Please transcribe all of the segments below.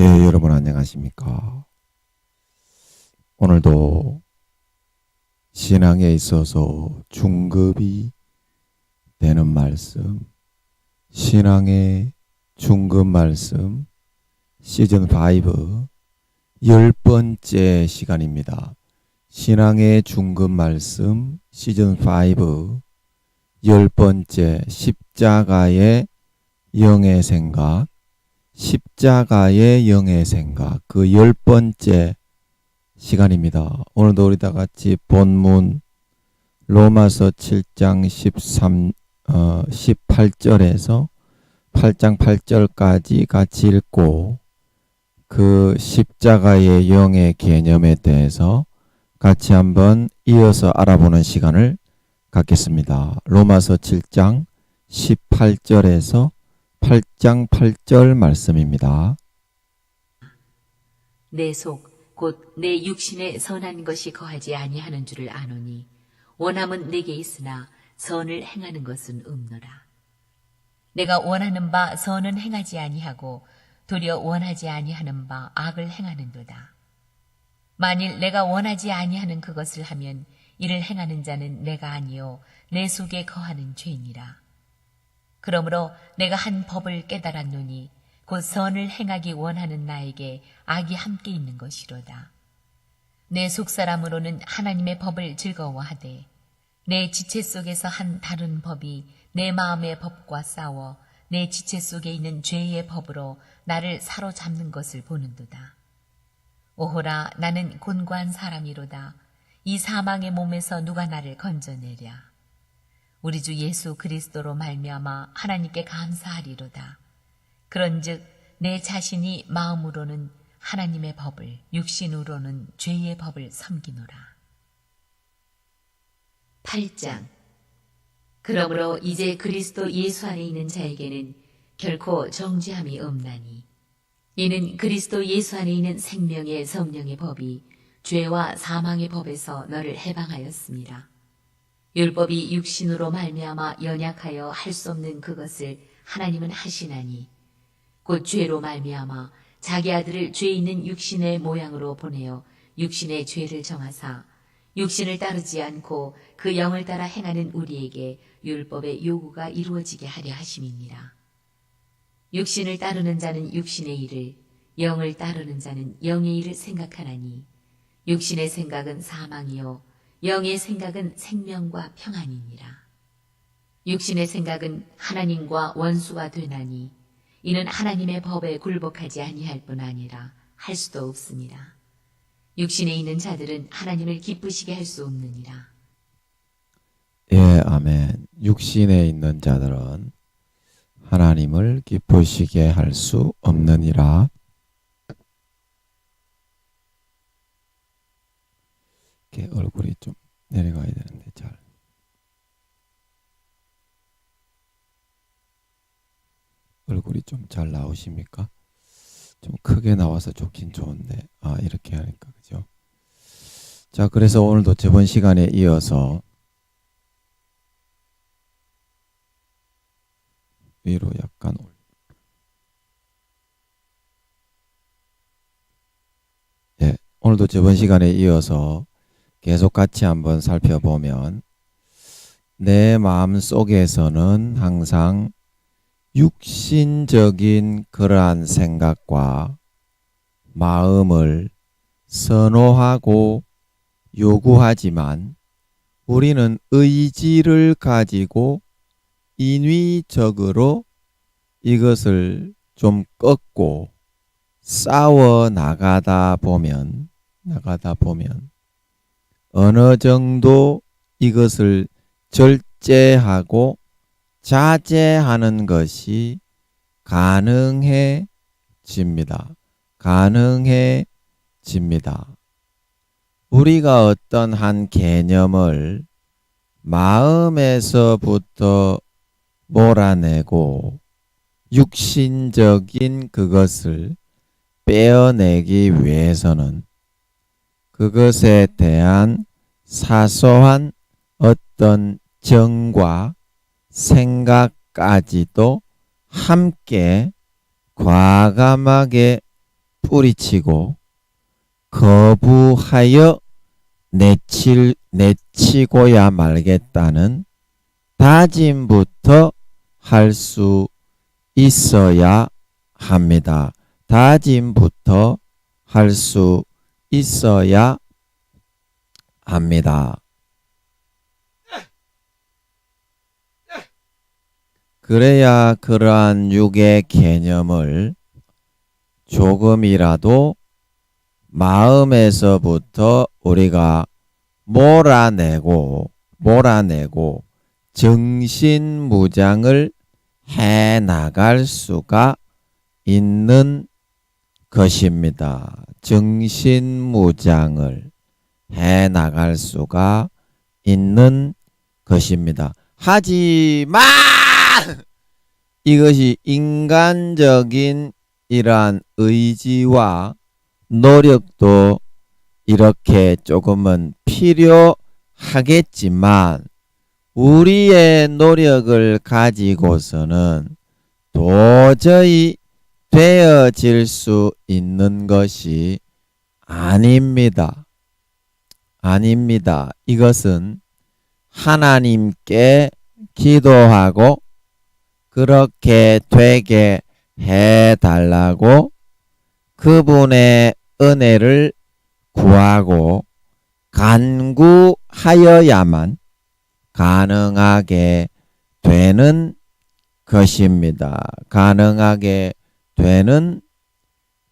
여러분 안녕하십니까? 오늘도 신앙에 있어서 중급이 되는 말씀, 신앙의 중급 말씀 시즌 5 10번째 시간입니다. 신앙의 중급 말씀 시즌 5 10번째 십자가의 영의 생각, 십자가의 영의 생각, 그 10번째 시간입니다. 오늘도 우리 다 같이 본문 로마서 7장 18절에서 8장 8절까지 같이 읽고 그 십자가의 영의 개념에 대해서 같이 한번 이어서 알아보는 시간을 갖겠습니다. 로마서 7장 18절에서 8장 8절 말씀입니다. 내 속 곧 내 육신에 선한 것이 거하지 아니하는 줄을 아노니 원함은 내게 있으나 선을 행하는 것은 없노라. 내가 원하는 바 선은 행하지 아니하고 도리어 원하지 아니하는 바 악을 행하는도다. 만일 내가 원하지 아니하는 그것을 하면 이를 행하는 자는 내가 아니요 내 속에 거하는 죄니라. 그러므로 내가 한 법을 깨달았노니 곧 선을 행하기 원하는 나에게 악이 함께 있는 것이로다. 내 속사람으로는 하나님의 법을 즐거워하되 내 지체 속에서 한 다른 법이 내 마음의 법과 싸워 내 지체 속에 있는 죄의 법으로 나를 사로잡는 것을 보는도다. 오호라, 나는 곤고한 사람이로다. 이 사망의 몸에서 누가 나를 건져내랴. 우리 주 예수 그리스도로 말미암아 하나님께 감사하리로다. 그런즉 내 자신이 마음으로는 하나님의 법을, 육신으로는 죄의 법을 섬기노라. 8장. 그러므로 이제 그리스도 예수 안에 있는 자에게는 결코 정죄함이 없나니 이는 그리스도 예수 안에 있는 생명의 성령의 법이 죄와 사망의 법에서 너를 해방하였습니다. 율법이 육신으로 말미암아 연약하여 할 수 없는 그것을 하나님은 하시나니 곧 죄로 말미암아 자기 아들을 죄 있는 육신의 모양으로 보내어 육신의 죄를 정하사 육신을 따르지 않고 그 영을 따라 행하는 우리에게 율법의 요구가 이루어지게 하려 하심이니라. 육신을 따르는 자는 육신의 일을, 영을 따르는 자는 영의 일을 생각하나니 육신의 생각은 사망이요 영의 생각은 생명과 평안이니라. 육신의 생각은 하나님과 원수가 되나니 이는 하나님의 법에 굴복하지 아니할 뿐 아니라 할 수도 없습니다. 육신에 있는 자들은 하나님을 기쁘시게 할 수 없느니라. 예, 아멘. 육신에 있는 자들은 하나님을 기쁘시게 할 수 없느니라. 이렇게 얼굴이 좀 내려가야 되는데 잘. 얼굴이 좀 잘 나오십니까? 좀 크게 나와서 좋긴 좋은데 이렇게 하니까 그죠? 자, 그래서 오늘도 저번 시간에 이어서 위로 약간 오늘도 저번 시간에 이어서 계속 같이 한번 살펴보면 내 마음 속에서는 항상 육신적인 그러한 생각과 마음을 선호하고 요구하지만 우리는 의지를 가지고 인위적으로 이것을 좀 꺾고 싸워 나가다 보면 어느 정도 이것을 절제하고 자제하는 것이 가능해집니다. 우리가 어떤 한 개념을 마음에서부터 몰아내고 육신적인 그것을 빼어내기 위해서는 그것에 대한 사소한 어떤 정과 생각까지도 함께 과감하게 뿌리치고 거부하여 내치고야 말겠다는 다짐부터 할 수 있어야 합니다. 다짐부터 할 수 있어야 합니다. 그래야 그러한 육의 개념을 조금이라도 마음에서부터 우리가 몰아내고 정신무장을 해 나갈 수가 있는 것입니다. 정신무장을 해 나갈 수가 있는 것입니다. 하지만 이것이 인간적인 이러한 의지와 노력도 이렇게 조금은 필요하겠지만 우리의 노력을 가지고서는 도저히 되어질 수 있는 것이 아닙니다. 아닙니다. 이것은 하나님께 기도하고 그렇게 되게 해달라고 그분의 은혜를 구하고 간구하여야만 가능하게 되는 것입니다. 가능하게 되는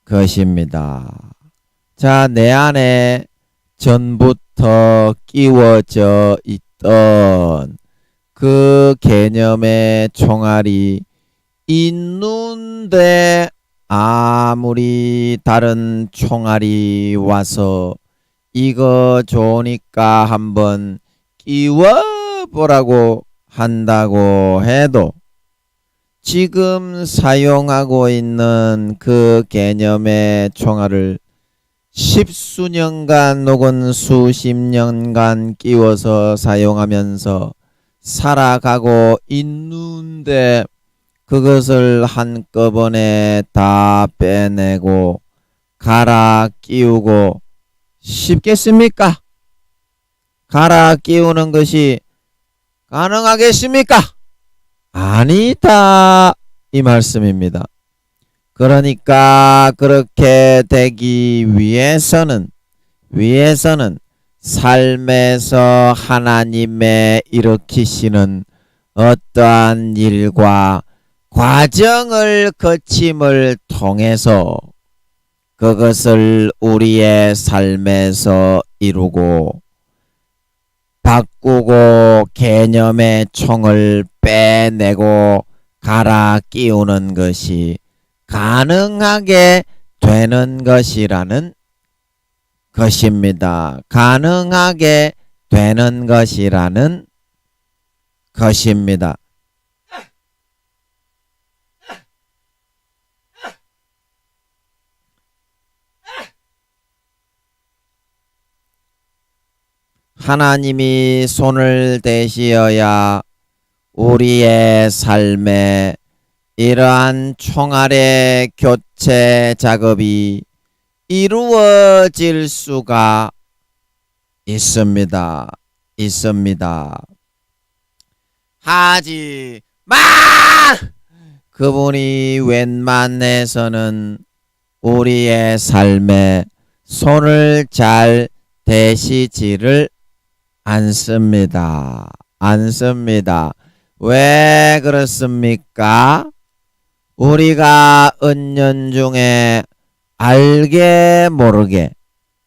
것입니다. 자, 내 안에 전부터 끼워져 있던 그 개념의 총알이 있는데 아무리 다른 총알이 와서 이거 좋으니까 한번 끼워보라고 한다고 해도 지금 사용하고 있는 그 개념의 총알을 십수년간 혹은 수십 년간 끼워서 사용하면서 살아가고 있는데 그것을 한꺼번에 다 빼내고 갈아 끼우고 쉽겠습니까? 갈아 끼우는 것이 가능하겠습니까? 아니다, 이 말씀입니다. 그러니까 그렇게 되기 위해서는 삶에서 하나님의 일으키시는 어떠한 일과 과정을 거침을 통해서 그것을 우리의 삶에서 이루고 바꾸고 개념의 총을 빼내고 갈아 끼우는 것이 가능하게 되는 것이라는 것입니다. 가능하게 되는 것이라는 것입니다. 하나님이 손을 대시어야 우리의 삶에 이러한 총알의 교체 작업이 이루어질 수가 있습니다. 하지만 그분이 웬만해서는 우리의 삶에 손을 잘 대시지를 않습니다. 왜 그렇습니까? 우리가 은연중에 알게 모르게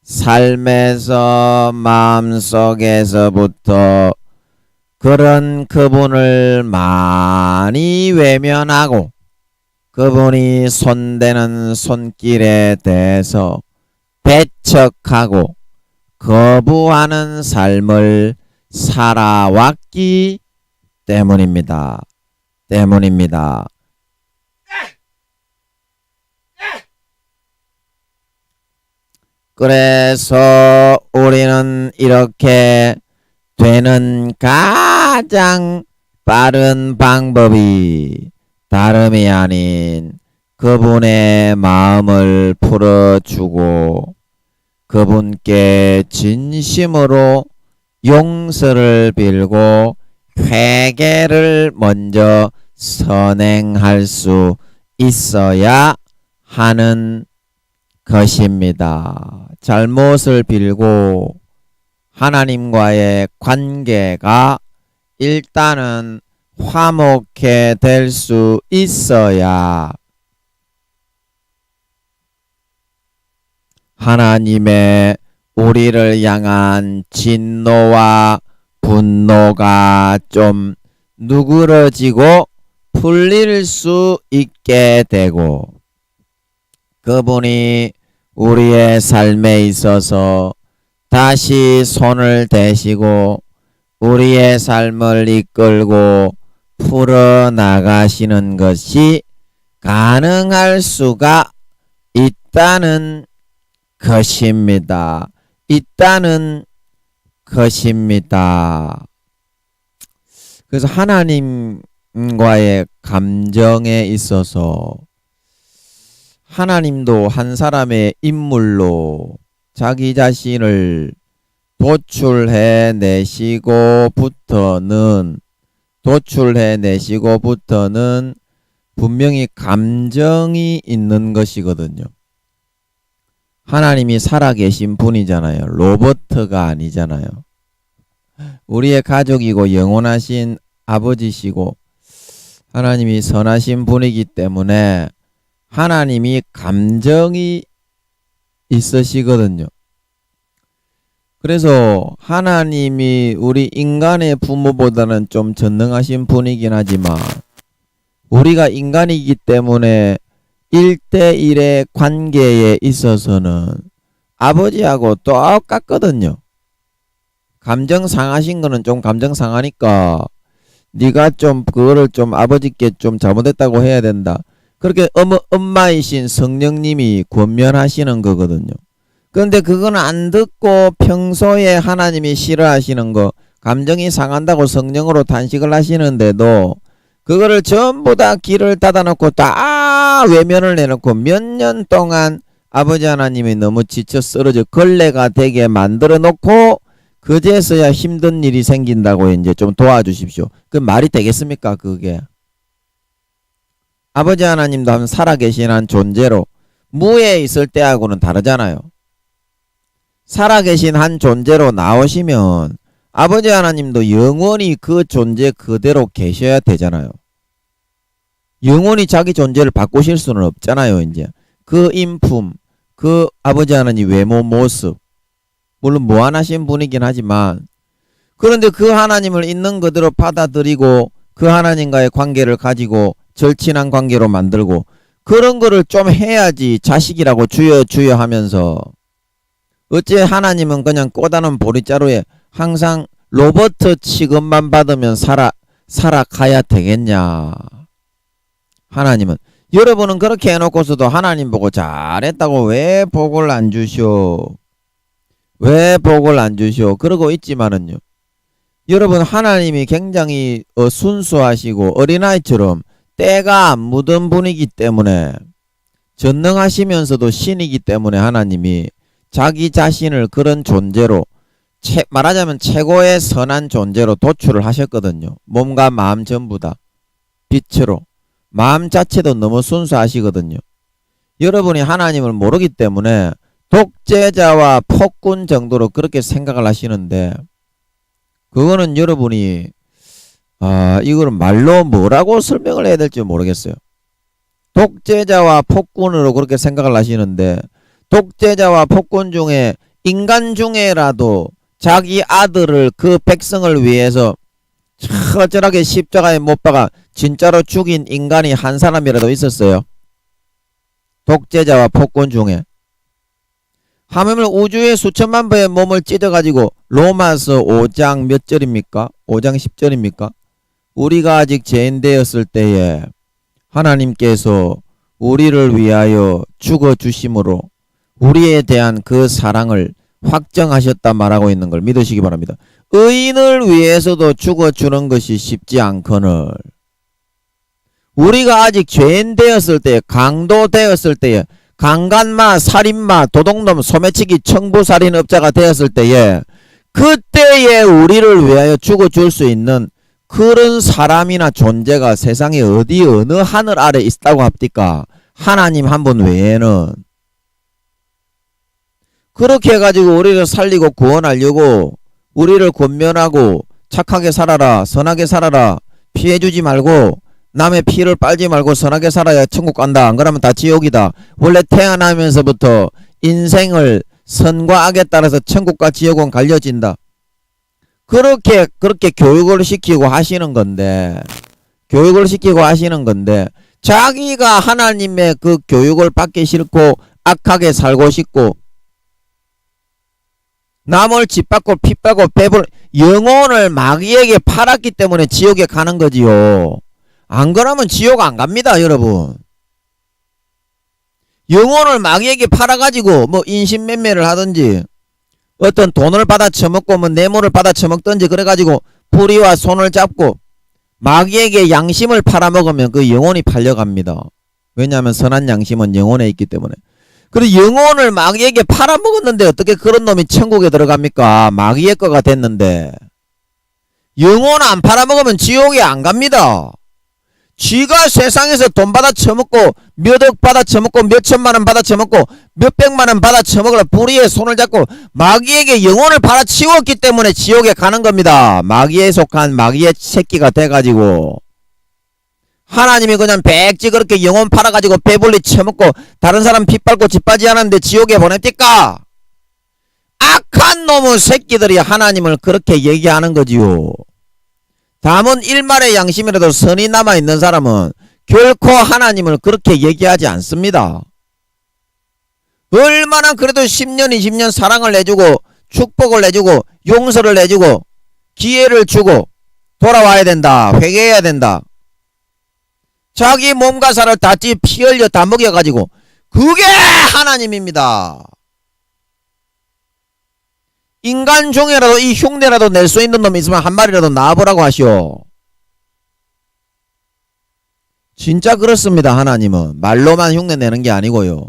삶에서 마음속에서부터 그런 그분을 많이 외면하고 그분이 손대는 손길에 대해서 배척하고 거부하는 삶을 살아왔기 때문입니다. 그래서 우리는 이렇게 되는 가장 빠른 방법이 다름이 아닌 그분의 마음을 풀어주고 그분께 진심으로 용서를 빌고 회개를 먼저 선행할 수 있어야 하는 것입니다. 잘못을 빌고 하나님과의 관계가 일단은 화목해 될 수 있어야 하나님의 우리를 향한 진노와 분노가 좀 누그러지고 풀릴 수 있게 되고 그분이 우리의 삶에 있어서 다시 손을 대시고 우리의 삶을 이끌고 풀어나가시는 것이 가능할 수가 있다는 것입니다. 있다는 것입니다. 그래서 하나님과의 감정에 있어서 하나님도 한 사람의 인물로 자기 자신을 도출해 내시고부터는 분명히 감정이 있는 것이거든요. 하나님이 살아계신 분이잖아요. 로버트가 아니잖아요. 우리의 가족이고 영원하신 아버지시고 하나님이 선하신 분이기 때문에 하나님이 감정이 있으시거든요. 그래서 하나님이 우리 인간의 부모보다는 좀 전능하신 분이긴 하지만 우리가 인간이기 때문에 1대1의 관계에 있어서는 아버지하고 똑같거든요. 감정 상하신 거는 좀 감정 상하니까 네가 좀 그거를 좀 아버지께 좀 잘못했다고 해야 된다. 그렇게 엄마이신 성령님이 권면하시는 거거든요. 그런데 그건 안 듣고 평소에 하나님이 싫어하시는 거 감정이 상한다고 성령으로 단식을 하시는데도 그거를 전부 다 길을 닫아놓고 다 외면을 내놓고 몇 년 동안 아버지 하나님이 너무 지쳐 쓰러져 걸레가 되게 만들어 놓고 그제서야 힘든 일이 생긴다고 이제 좀 도와주십시오. 그 말이 되겠습니까? 그게 아버지 하나님도 한 살아계신 한 존재로 무에 있을 때하고는 다르잖아요. 살아계신 한 존재로 나오시면 아버지 하나님도 영원히 그 존재 그대로 계셔야 되잖아요. 영원히 자기 존재를 바꾸실 수는 없잖아요. 이제 그 인품, 그 아버지 하나님 외모 모습 물론 무한하신 분이긴 하지만 그런데 그 하나님을 있는 그대로 받아들이고 그 하나님과의 관계를 가지고 절친한 관계로 만들고 그런 거를 좀 해야지 자식이라고 주여 주여 하면서 어째 하나님은 그냥 꼬다는 보리자루에 항상 로버트 취급만 받으면 살아가야 되겠냐. 하나님은 여러분은 그렇게 해놓고서도 하나님 보고 잘했다고 왜 복을 안 주시오. 왜 복을 안 주시오. 그러고 있지만은요. 여러분 하나님이 굉장히 순수하시고 어린아이처럼 때가 안 묻은 분이기 때문에 전능하시면서도 신이기 때문에 하나님이 자기 자신을 그런 존재로 말하자면 최고의 선한 존재로 도출을 하셨거든요. 몸과 마음 전부 다 빛으로 마음 자체도 너무 순수하시거든요. 여러분이 하나님을 모르기 때문에 독재자와 폭군 정도로 그렇게 생각을 하시는데 그거는 여러분이 이거를 말로 뭐라고 설명을 해야 될지 모르겠어요. 독재자와 폭군으로 그렇게 생각을 하시는데 독재자와 폭군 중에 인간 중에라도 자기 아들을 그 백성을 위해서 처절하게 십자가에 못 박아 진짜로 죽인 인간이 한 사람이라도 있었어요. 독재자와 폭군 중에. 하물며 우주의 수천만 배의 몸을 찢어가지고 로마서 5장 몇 절입니까? 5장 10절입니까? 우리가 아직 죄인 되었을 때에 하나님께서 우리를 위하여 죽어주심으로 우리에 대한 그 사랑을 확정하셨다 말하고 있는 걸 믿으시기 바랍니다. 의인을 위해서도 죽어주는 것이 쉽지 않거늘 우리가 아직 죄인 되었을 때에, 강도 되었을 때에, 강간마, 살인마, 도둑놈, 소매치기, 청부살인업자가 되었을 때에 그때에 우리를 위하여 죽어줄 수 있는 그런 사람이나 존재가 세상에 어디 어느 하늘 아래 있다고 합니까? 하나님 한 분 외에는. 그렇게 해가지고 우리를 살리고 구원하려고 우리를 권면하고 착하게 살아라, 선하게 살아라, 피해주지 말고 남의 피를 빨지 말고 선하게 살아야 천국 간다. 안 그러면 다 지옥이다. 원래 태어나면서부터 인생을 선과 악에 따라서 천국과 지옥은 갈려진다. 그렇게 교육을 시키고 하시는 건데, 자기가 하나님의 그 교육을 받기 싫고 악하게 살고 싶고 남을 짓밟고 핏빨고 배불 영혼을 마귀에게 팔았기 때문에 지옥에 가는 거지요. 안 그러면 지옥 안 갑니다, 여러분. 영혼을 마귀에게 팔아가지고 뭐 인신매매를 하든지 어떤 돈을 받아 처먹고 뭐 뇌물을 받아 처먹든지 그래가지고 불의와 손을 잡고 마귀에게 양심을 팔아먹으면 그 영혼이 팔려갑니다. 왜냐하면 선한 양심은 영혼에 있기 때문에. 그리고 영혼을 마귀에게 팔아먹었는데 어떻게 그런 놈이 천국에 들어갑니까? 마귀의 거가 됐는데. 영혼 안 팔아먹으면 지옥에 안 갑니다. 쥐가 세상에서 돈 받아 처먹고 몇억 받아 처먹고 몇천만원 받아 처먹고 몇백만원 받아 처먹으라 불의의 손을 잡고 마귀에게 영혼을 팔아치웠기 때문에 지옥에 가는 겁니다. 마귀에 속한 마귀의 새끼가 돼가지고 하나님이 그냥 백지 그렇게 영혼 팔아가지고 배불리 처먹고 다른 사람 핏밟고 짓밟지 않았는데 지옥에 보냅니까? 악한 놈의 새끼들이 하나님을 그렇게 얘기하는 거지요. 담은 일말의 양심이라도 선이 남아있는 사람은 결코 하나님을 그렇게 얘기하지 않습니다. 얼마나 그래도 10년 20년 사랑을 내주고 축복을 내주고 용서를 내주고 기회를 주고 돌아와야 된다, 회개해야 된다. 자기 몸과 살을 다 피 흘려 다 먹여가지고 그게 하나님입니다. 인간 중에라도 이 흉내라도 낼 수 있는 놈이 있으면 한 마리라도 낳아보라고 하시오. 진짜 그렇습니다. 하나님은 말로만 흉내 내는 게 아니고요.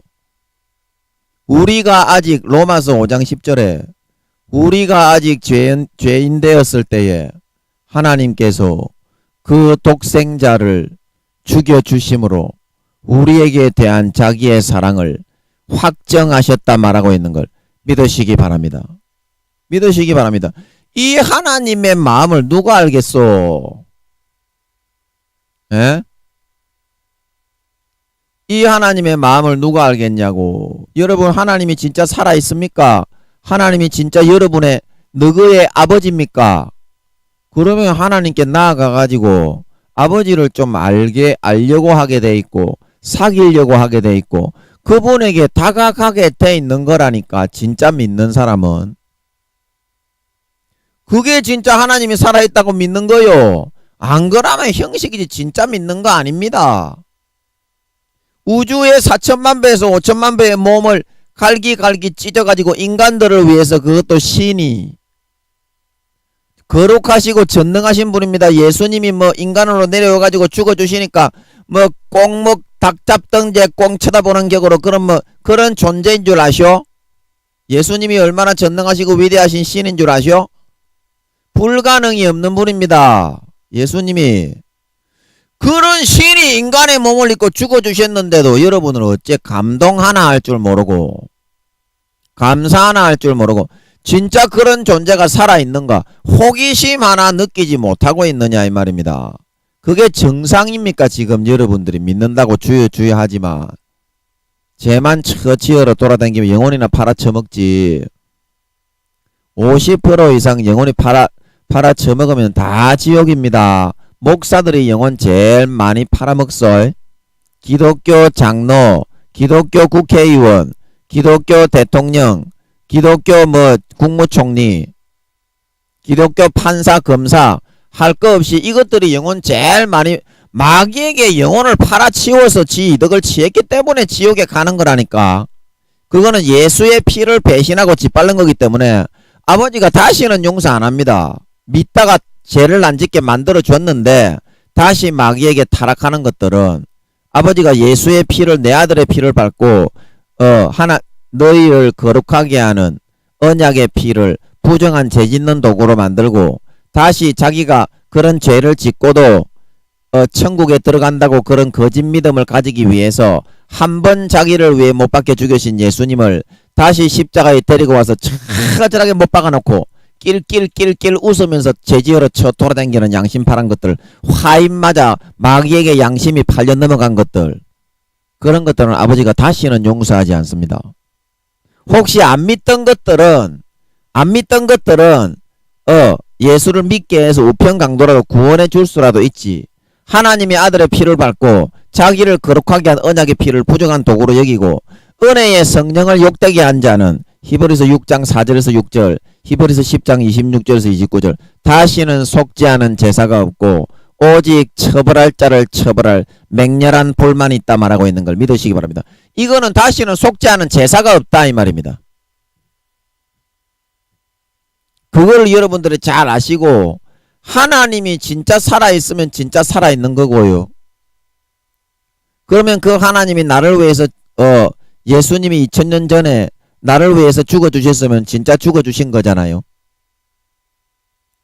우리가 아직 로마서 5장 10절에 우리가 아직 죄인 되었을 때에 하나님께서 그 독생자를 죽여주심으로 우리에게 대한 자기의 사랑을 확정하셨다 말하고 있는 걸 믿으시기 바랍니다. 믿으시기 바랍니다. 이 하나님의 마음을 누가 알겠소? 에? 이 하나님의 마음을 누가 알겠냐고. 여러분, 하나님이 진짜 살아있습니까? 하나님이 진짜 여러분의 너그의 아버지입니까? 그러면 하나님께 나아가가지고 아버지를 좀 알려고 하게 돼 있고 사귀려고 하게 돼 있고 그분에게 다가가게 돼 있는 거라니까. 진짜 믿는 사람은 그게 진짜 하나님이 살아있다고 믿는 거요. 안 그러면 형식이지 진짜 믿는 거 아닙니다. 우주의 4천만 배에서 5천만 배의 몸을 갈기갈기 찢어가지고 인간들을 위해서, 그것도 신이 거룩하시고 전능하신 분입니다. 예수님이 뭐 인간으로 내려와가지고 죽어주시니까 뭐 꽁목 닭 잡던지 꽁 쳐다보는 격으로 그런 존재인 줄 아시오? 예수님이 얼마나 전능하시고 위대하신 신인 줄 아시오? 불가능이 없는 분입니다. 예수님이. 그런 신이 인간의 몸을 입고 죽어주셨는데도 여러분은 어째 감동 하나 할 줄 모르고 감사 하나 할 줄 모르고 진짜 그런 존재가 살아있는가 호기심 하나 느끼지 못하고 있느냐 이 말입니다. 그게 정상입니까? 지금 여러분들이 믿는다고 주여 하지만 쟤만 처치어로 돌아다니면 영혼이나 팔아쳐먹지. 50% 이상 영혼이 팔아쳐먹으면 다 지옥입니다. 목사들이 영혼 제일 많이 팔아먹설. 기독교 장로, 기독교 국회의원, 기독교 대통령, 기독교 국무총리, 기독교 판사, 검사 할 거 없이 이것들이 영혼 제일 많이 마귀에게 영혼을 팔아치워서 지 이득을 취했기 때문에 지옥에 가는 거라니까. 그거는 예수의 피를 배신하고 짓밟는 거기 때문에 아버지가 다시는 용서 안 합니다. 믿다가 죄를 안 짓게 만들어 줬는데 다시 마귀에게 타락하는 것들은 아버지가 예수의 피를 내 아들의 피를 밟고 너희를 거룩하게 하는 언약의 피를 부정한 죄 짓는 도구로 만들고 다시 자기가 그런 죄를 짓고도 천국에 들어간다고 그런 거짓 믿음을 가지기 위해서 한 번 자기를 위해 못 박혀 죽으신 예수님을 다시 십자가에 데리고 와서 처절하게 못 박아놓고 낄낄낄낄 웃으면서 죄지으러 쳐 돌아다니는 양심 파란 것들, 화인 맞아 마귀에게 양심이 팔려 넘어간 것들, 그런 것들은 아버지가 다시는 용서하지 않습니다. 혹시 안 믿던 것들은 예수를 믿게 해서 우편강도라도 구원해 줄 수라도 있지. 하나님이 아들의 피를 밟고 자기를 거룩하게 한 언약의 피를 부정한 도구로 여기고 은혜의 성령을 욕되게 한 자는 히브리서 6장 4절에서 6절, 히브리서 10장 26절에서 29절 다시는 속지 않은 제사가 없고 오직 처벌할 자를 처벌할 맹렬한 볼만이 있다 말하고 있는 걸 믿으시기 바랍니다. 이거는 다시는 속지 않은 제사가 없다 이 말입니다. 그걸 여러분들이 잘 아시고 하나님이 진짜 살아있으면 진짜 살아있는 거고요. 그러면 그 하나님이 나를 위해서 예수님이 2000년 전에 나를 위해서 죽어주셨으면 진짜 죽어주신 거잖아요.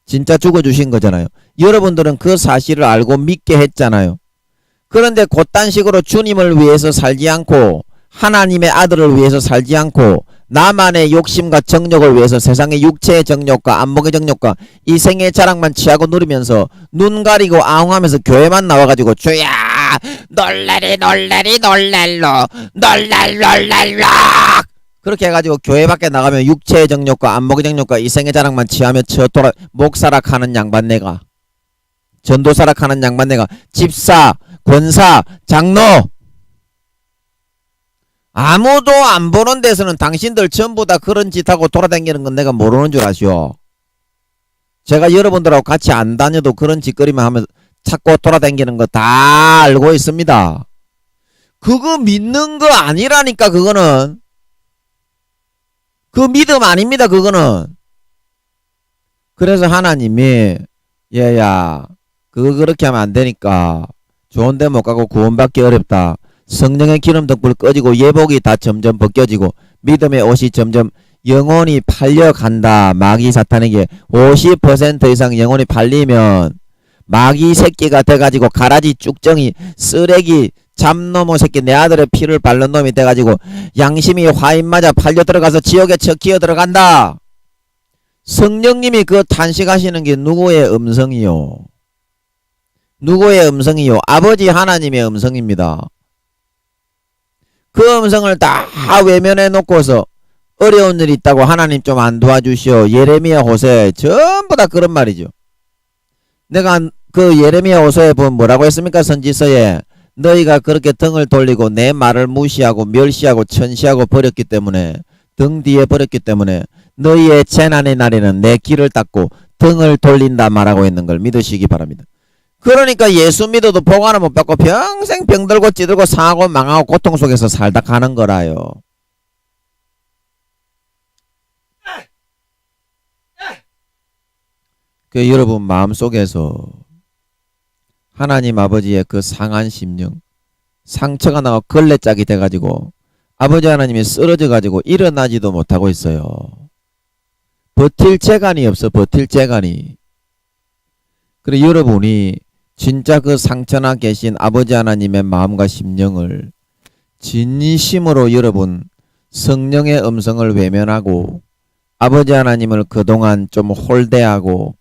진짜 죽어주신 거잖아요. 여러분들은 그 사실을 알고 믿게 했잖아요. 그런데 그딴 식으로 주님을 위해서 살지 않고 하나님의 아들을 위해서 살지 않고 나만의 욕심과 정욕을 위해서 세상의 육체의 정욕과 안목의 정욕과 이 생의 자랑만 취하고 누리면서 눈 가리고 아웅하면서 교회만 나와가지고 주야 놀래리 놀래리 놀랄로 놀랄 놀랄로 그렇게 해가지고 교회 밖에 나가면 육체의 정욕과 안목의 정욕과 이 생의 자랑만 취하며 쳐돌아 목사락하는 양반네가 전도사락하는 양반네가 집사 권사 장로 아무도 안 보는 데서는 당신들 전부 다 그런 짓 하고 돌아다니는 건 내가 모르는 줄 아시오. 제가 여러분들하고 같이 안 다녀도 그런 짓거리만 하면서 찾고 돌아다니는 거 다 알고 있습니다. 그거 믿는 거 아니라니까. 그거는 그 믿음 아닙니다. 그거는. 그래서 하나님이 얘야 그거 그렇게 하면 안 되니까 좋은 데 못 가고 구원받기 어렵다. 성령의 기름 덕불 꺼지고 예복이 다 점점 벗겨지고 믿음의 옷이 점점 영혼이 팔려간다. 마귀 사탄에게 50% 이상 영혼이 팔리면 마귀 새끼가 돼가지고 가라지 쭉정이 쓰레기 잡놈의 새끼 내 아들의 피를 밟는 놈이 돼가지고 양심이 화인 맞아 팔려 들어가서 지옥에 척기어 들어간다. 성령님이 그 탄식하시는 게 누구의 음성이요? 누구의 음성이요? 아버지 하나님의 음성입니다. 그 음성을 다 외면해 놓고서 어려운 일이 있다고 하나님 좀 안 도와주시오. 예레미야 호세 전부 다 그런 말이죠. 내가 그 예레미야 호세에 보면 뭐라고 했습니까? 선지서에 너희가 그렇게 등을 돌리고 내 말을 무시하고 멸시하고 천시하고 버렸기 때문에 등 뒤에 버렸기 때문에 너희의 재난의 날에는 내 길을 닦고 등을 돌린다 말하고 있는 걸 믿으시기 바랍니다. 그러니까 예수 믿어도 보관을 못 받고 평생 병들고 찌들고 상하고 망하고 고통 속에서 살다 가는 거라요. 그 여러분 마음속에서 하나님 아버지의 그 상한 심령, 상처가 나고 걸레짝이 돼가지고 아버지 하나님이 쓰러져가지고 일어나지도 못하고 있어요. 버틸 재간이 없어. 버틸 재간이. 그래 여러분이 진짜 그 상처나 계신 아버지 하나님의 마음과 심령을 진심으로 여러분 성령의 음성을 외면하고 아버지 하나님을 그동안 좀 홀대하고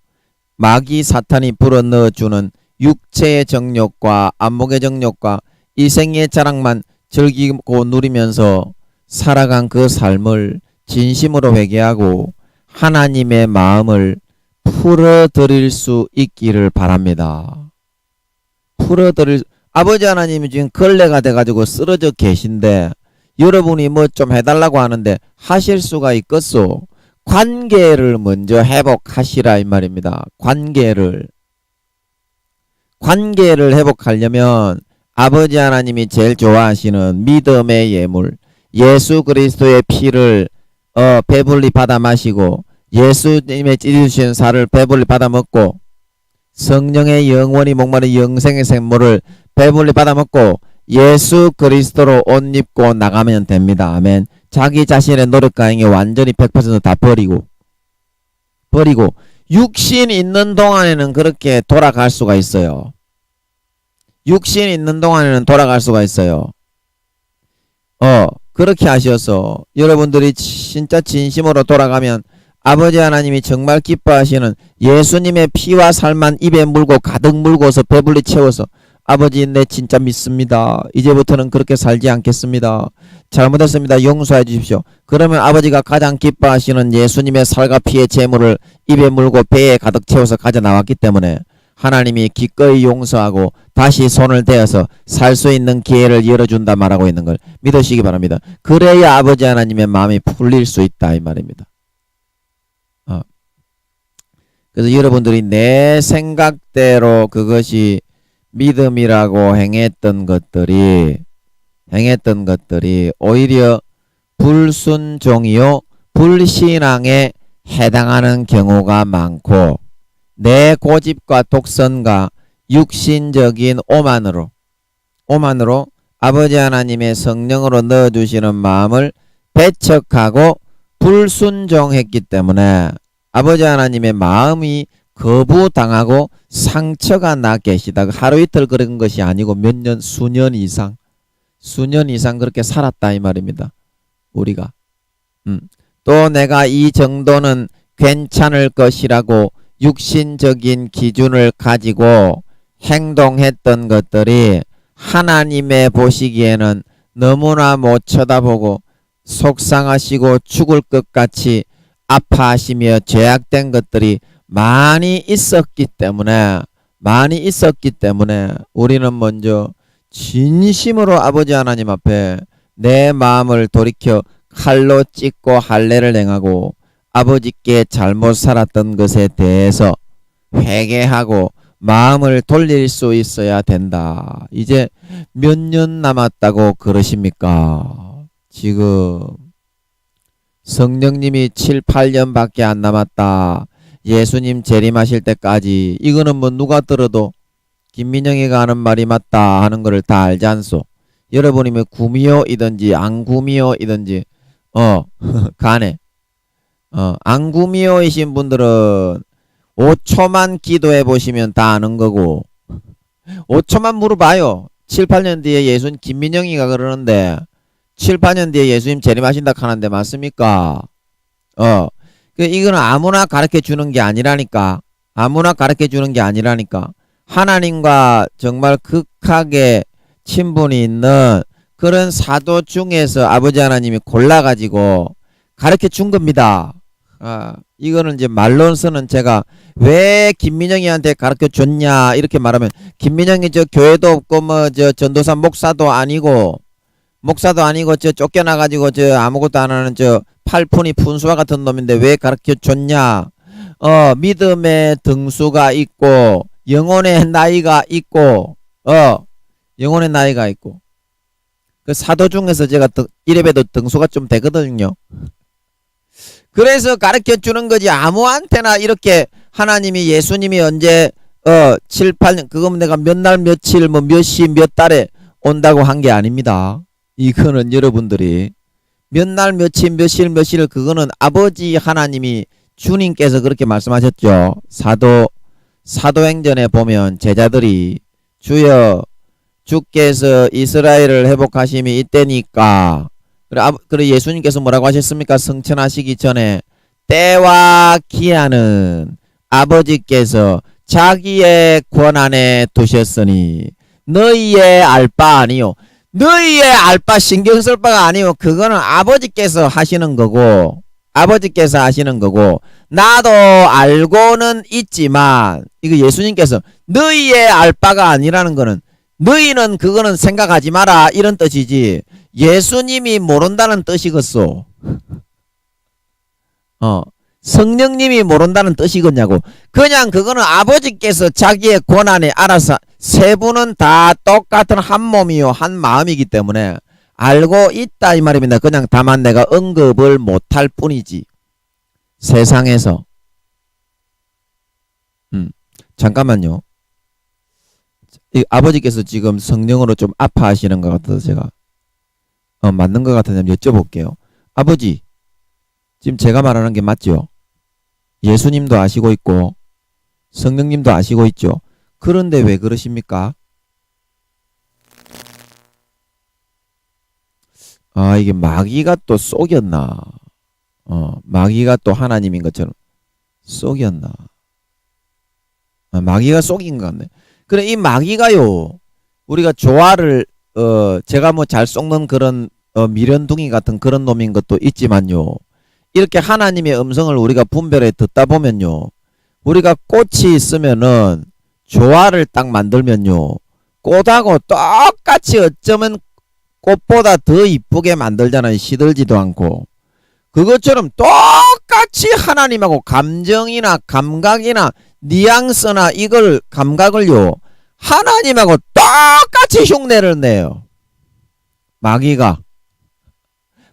마귀 사탄이 불어넣어주는 육체의 정욕과 안목의 정욕과 이 생의 자랑만 즐기고 누리면서 살아간 그 삶을 진심으로 회개하고 하나님의 마음을 풀어드릴 수 있기를 바랍니다. 아버지 하나님이 지금 걸레가 돼가지고 쓰러져 계신데 여러분이 뭐 좀 해달라고 하는데 하실 수가 있겠소? 관계를 먼저 회복하시라 이 말입니다. 관계를 회복하려면 아버지 하나님이 제일 좋아하시는 믿음의 예물 예수 그리스도의 피를 배불리 받아 마시고 예수님의 찢으신 살을 배불리 받아 먹고 성령의 영원히 목마른 영생의 생물을 배불리 받아먹고 예수 그리스도로 옷 입고 나가면 됩니다. 아멘. 자기 자신의 노력과 행위 완전히 100%다 버리고 육신 있는 동안에는 그렇게 돌아갈 수가 있어요. 육신 있는 동안에는 돌아갈 수가 있어요. 그렇게 하셔서 여러분들이 진짜 진심으로 돌아가면 아버지 하나님이 정말 기뻐하시는 예수님의 피와 살만 입에 물고 가득 물고서 배불리 채워서 아버지 내 진짜 믿습니다. 이제부터는 그렇게 살지 않겠습니다. 잘못했습니다. 용서해 주십시오. 그러면 아버지가 가장 기뻐하시는 예수님의 살과 피의 제물을 입에 물고 배에 가득 채워서 가져 나왔기 때문에 하나님이 기꺼이 용서하고 다시 손을 대어서 살 수 있는 기회를 열어준다 말하고 있는 걸 믿으시기 바랍니다. 그래야 아버지 하나님의 마음이 풀릴 수 있다 이 말입니다. 그래서 여러분들이 내 생각대로 그것이 믿음이라고 행했던 것들이 오히려 불순종이요 불신앙에 해당하는 경우가 많고 내 고집과 독선과 육신적인 오만으로 아버지 하나님의 성령으로 넣어주시는 마음을 배척하고 불순종했기 때문에 아버지 하나님의 마음이 거부당하고 상처가 나 계시다. 하루 이틀 그런 것이 아니고 몇 년, 수년 이상 그렇게 살았다 이 말입니다. 우리가 또 내가 이 정도는 괜찮을 것이라고 육신적인 기준을 가지고 행동했던 것들이 하나님의 보시기에는 너무나 못 쳐다보고 속상하시고 죽을 것 같이 아파하시며 죄악된 것들이 많이 있었기 때문에 우리는 먼저 진심으로 아버지 하나님 앞에 내 마음을 돌이켜 칼로 찢고 할례를 행하고 아버지께 잘못 살았던 것에 대해서 회개하고 마음을 돌릴 수 있어야 된다. 이제 몇 년 남았다고 그러십니까? 지금 성령님이 7, 8년밖에 안 남았다. 예수님 재림하실 때까지. 이거는 뭐 누가 들어도 김민영이가 하는 말이 맞다 하는 거를 다 알지 않소? 여러분이 뭐 구미호이든지 안구미호이든지 간에 안구미호이신 분들은 5초만 기도해 보시면 다 아는 거고 5초만 물어봐요. 7, 8년 뒤에 예수님 김민영이가 그러는데 7, 8년 뒤에 예수님 재림하신다 하는데 맞습니까? 이거는 아무나 가르쳐 주는 게 아니라니까. 하나님과 정말 극하게 친분이 있는 그런 사도 중에서 아버지 하나님이 골라가지고 가르쳐 준 겁니다. 이거는 이제 말로서는 제가 왜 김민영이한테 가르쳐 줬냐 이렇게 말하면 김민영이 저 교회도 없고 뭐 저 전도사 목사도 아니고 저 쫓겨나가지고 저 아무것도 안 하는 저 팔푼이 푼수와 같은 놈인데 왜 가르쳐 줬냐? 믿음의 등수가 있고 영혼의 나이가 있고 그 사도 중에서 제가 이래봬도 등수가 좀 되거든요. 그래서 가르쳐 주는 거지 아무한테나 이렇게 하나님이 예수님이 언제 7, 8년 그건 내가 몇 날 며칠 뭐 몇 시 몇 달에 온다고 한 게 아닙니다. 이거는 여러분들이 몇 날 며칠 몇 시 며칠을 그거는 아버지 하나님이 주님께서 그렇게 말씀하셨죠. 사도행전에 보면 제자들이 주여 주께서 이스라엘을 회복하심이 이때니까 그래 예수님께서 뭐라고 하셨습니까? 성천하시기 전에 때와 기한은 아버지께서 자기의 권한에 두셨으니 너희의 알 바 아니요. 너희의 알 바 신경 쓸 바가 아니요. 그거는 아버지께서 하시는 거고 나도 알고는 있지만 이거 예수님께서 너희의 알 바가 아니라는 거는 너희는 그거는 생각하지 마라 이런 뜻이지 예수님이 모른다는 뜻이겠소. 성령님이 모른다는 뜻이겠냐고. 그냥 그거는 아버지께서 자기의 권한에 알아서 세 분은 다 똑같은 한 몸이요 한 마음이기 때문에 알고 있다 이 말입니다. 그냥 다만 내가 언급을 못할 뿐이지 세상에서 잠깐만요. 이 아버지께서 지금 성령으로 좀 아파하시는 것 같아서 제가 맞는 것 같은데 한번 여쭤볼게요. 아버지, 지금 제가 말하는 게 맞죠? 예수님도 아시고 있고 성령님도 아시고 있죠? 그런데 왜 그러십니까? 아, 이게 마귀가 또 속였나? 마귀가 또 하나님인 것처럼 속였나? 마귀가 속인 것 같네. 그래, 이 마귀가요, 우리가 조화를, 제가 뭐 잘 속는 그런, 미련둥이 같은 그런 놈인 것도 있지만요, 이렇게 하나님의 음성을 우리가 분별해 듣다 보면요, 우리가 꽃이 있으면은 조화를 딱 만들면요, 꽃하고 똑같이 어쩌면 꽃보다 더 이쁘게 만들잖아요. 시들지도 않고. 그것처럼 똑같이 하나님하고 감정이나 감각이나 뉘앙스나 이걸 감각을요, 하나님하고 똑같이 흉내를 내요. 마귀가.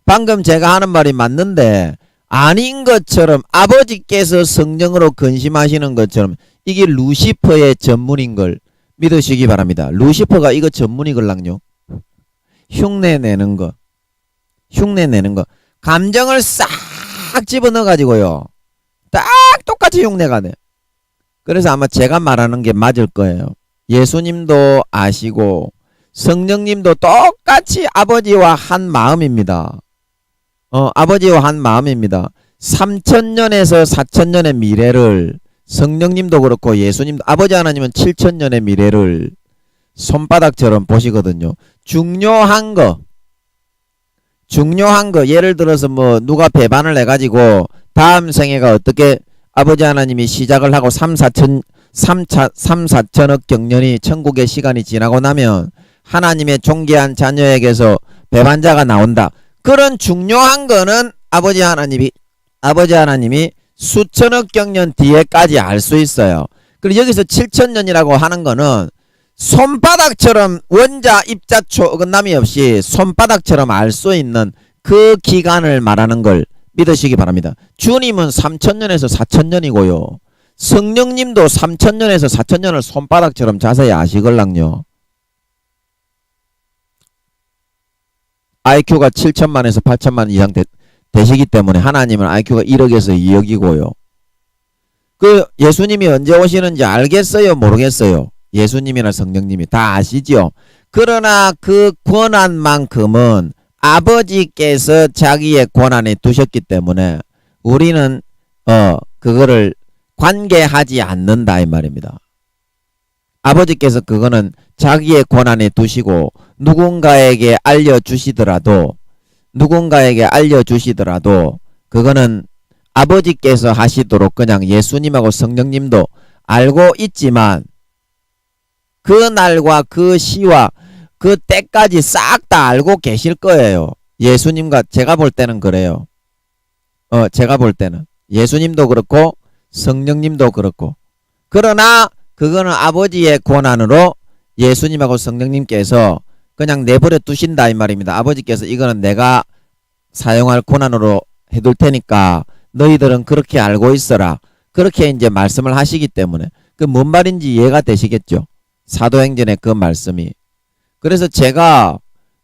방금 제가 하는 말이 맞는데 아닌 것처럼 아버지께서 성령으로 근심하시는 것처럼 이게 루시퍼의 전문인 걸 믿으시기 바랍니다. 루시퍼가 이거 전문이걸랑요. 흉내내는 거. 흉내내는 거. 감정을 싹 집어넣어 가지고요, 딱 똑같이 흉내가 내. 그래서 아마 제가 말하는 게 맞을 거예요. 예수님도 아시고 성령님도 똑같이 아버지와 한 마음입니다. 아버지와 한 마음입니다. 3000년에서 4000년의 미래를 성령님도 그렇고 예수님도, 아버지 하나님은 7000년의 미래를 손바닥처럼 보시거든요. 중요한 거, 예를 들어서 뭐 누가 배반을 해가지고 다음 생애가 어떻게 아버지 하나님이 시작을 하고 3, 4천억 경년이 천국의 시간이 지나고 나면 하나님의 존귀한 자녀에게서 배반자가 나온다. 그런 중요한 거는 아버지 하나님이 수천억 경년 뒤에까지 알 수 있어요. 그리고 여기서 7000년이라고 하는 거는 손바닥처럼 원자 입자초 어긋남이 없이 손바닥처럼 알 수 있는 그 기간을 말하는 걸 믿으시기 바랍니다. 주님은 3000년에서 4000년이고요. 성령님도 3000년에서 4000년을 손바닥처럼 자세히 아시걸랑요. IQ가 7천만에서 8천만 이상 되시기 때문에 하나님은 IQ가 1억에서 2억이고요. 그 예수님이 언제 오시는지 알겠어요? 모르겠어요? 예수님이나 성령님이 다 아시죠? 그러나 그 권한만큼은 아버지께서 자기의 권한에 두셨기 때문에 우리는 그거를 관계하지 않는다 이 말입니다. 아버지께서 그거는 자기의 권한에 두시고 누군가에게 알려주시더라도 그거는 아버지께서 하시도록 그냥 예수님하고 성령님도 알고 있지만 그 날과 그 시와 그 때까지 싹 다 알고 계실 거예요. 예수님과 제가 볼 때는 그래요. 제가 볼 때는 예수님도 그렇고 성령님도 그렇고. 그러나 그거는 아버지의 권한으로 예수님하고 성령님께서 그냥 내버려 두신다 이 말입니다. 아버지께서 이거는 내가 사용할 권한으로 해둘 테니까 너희들은 그렇게 알고 있어라. 그렇게 이제 말씀을 하시기 때문에 그 뭔 말인지 이해가 되시겠죠? 사도행전의 그 말씀이. 그래서 제가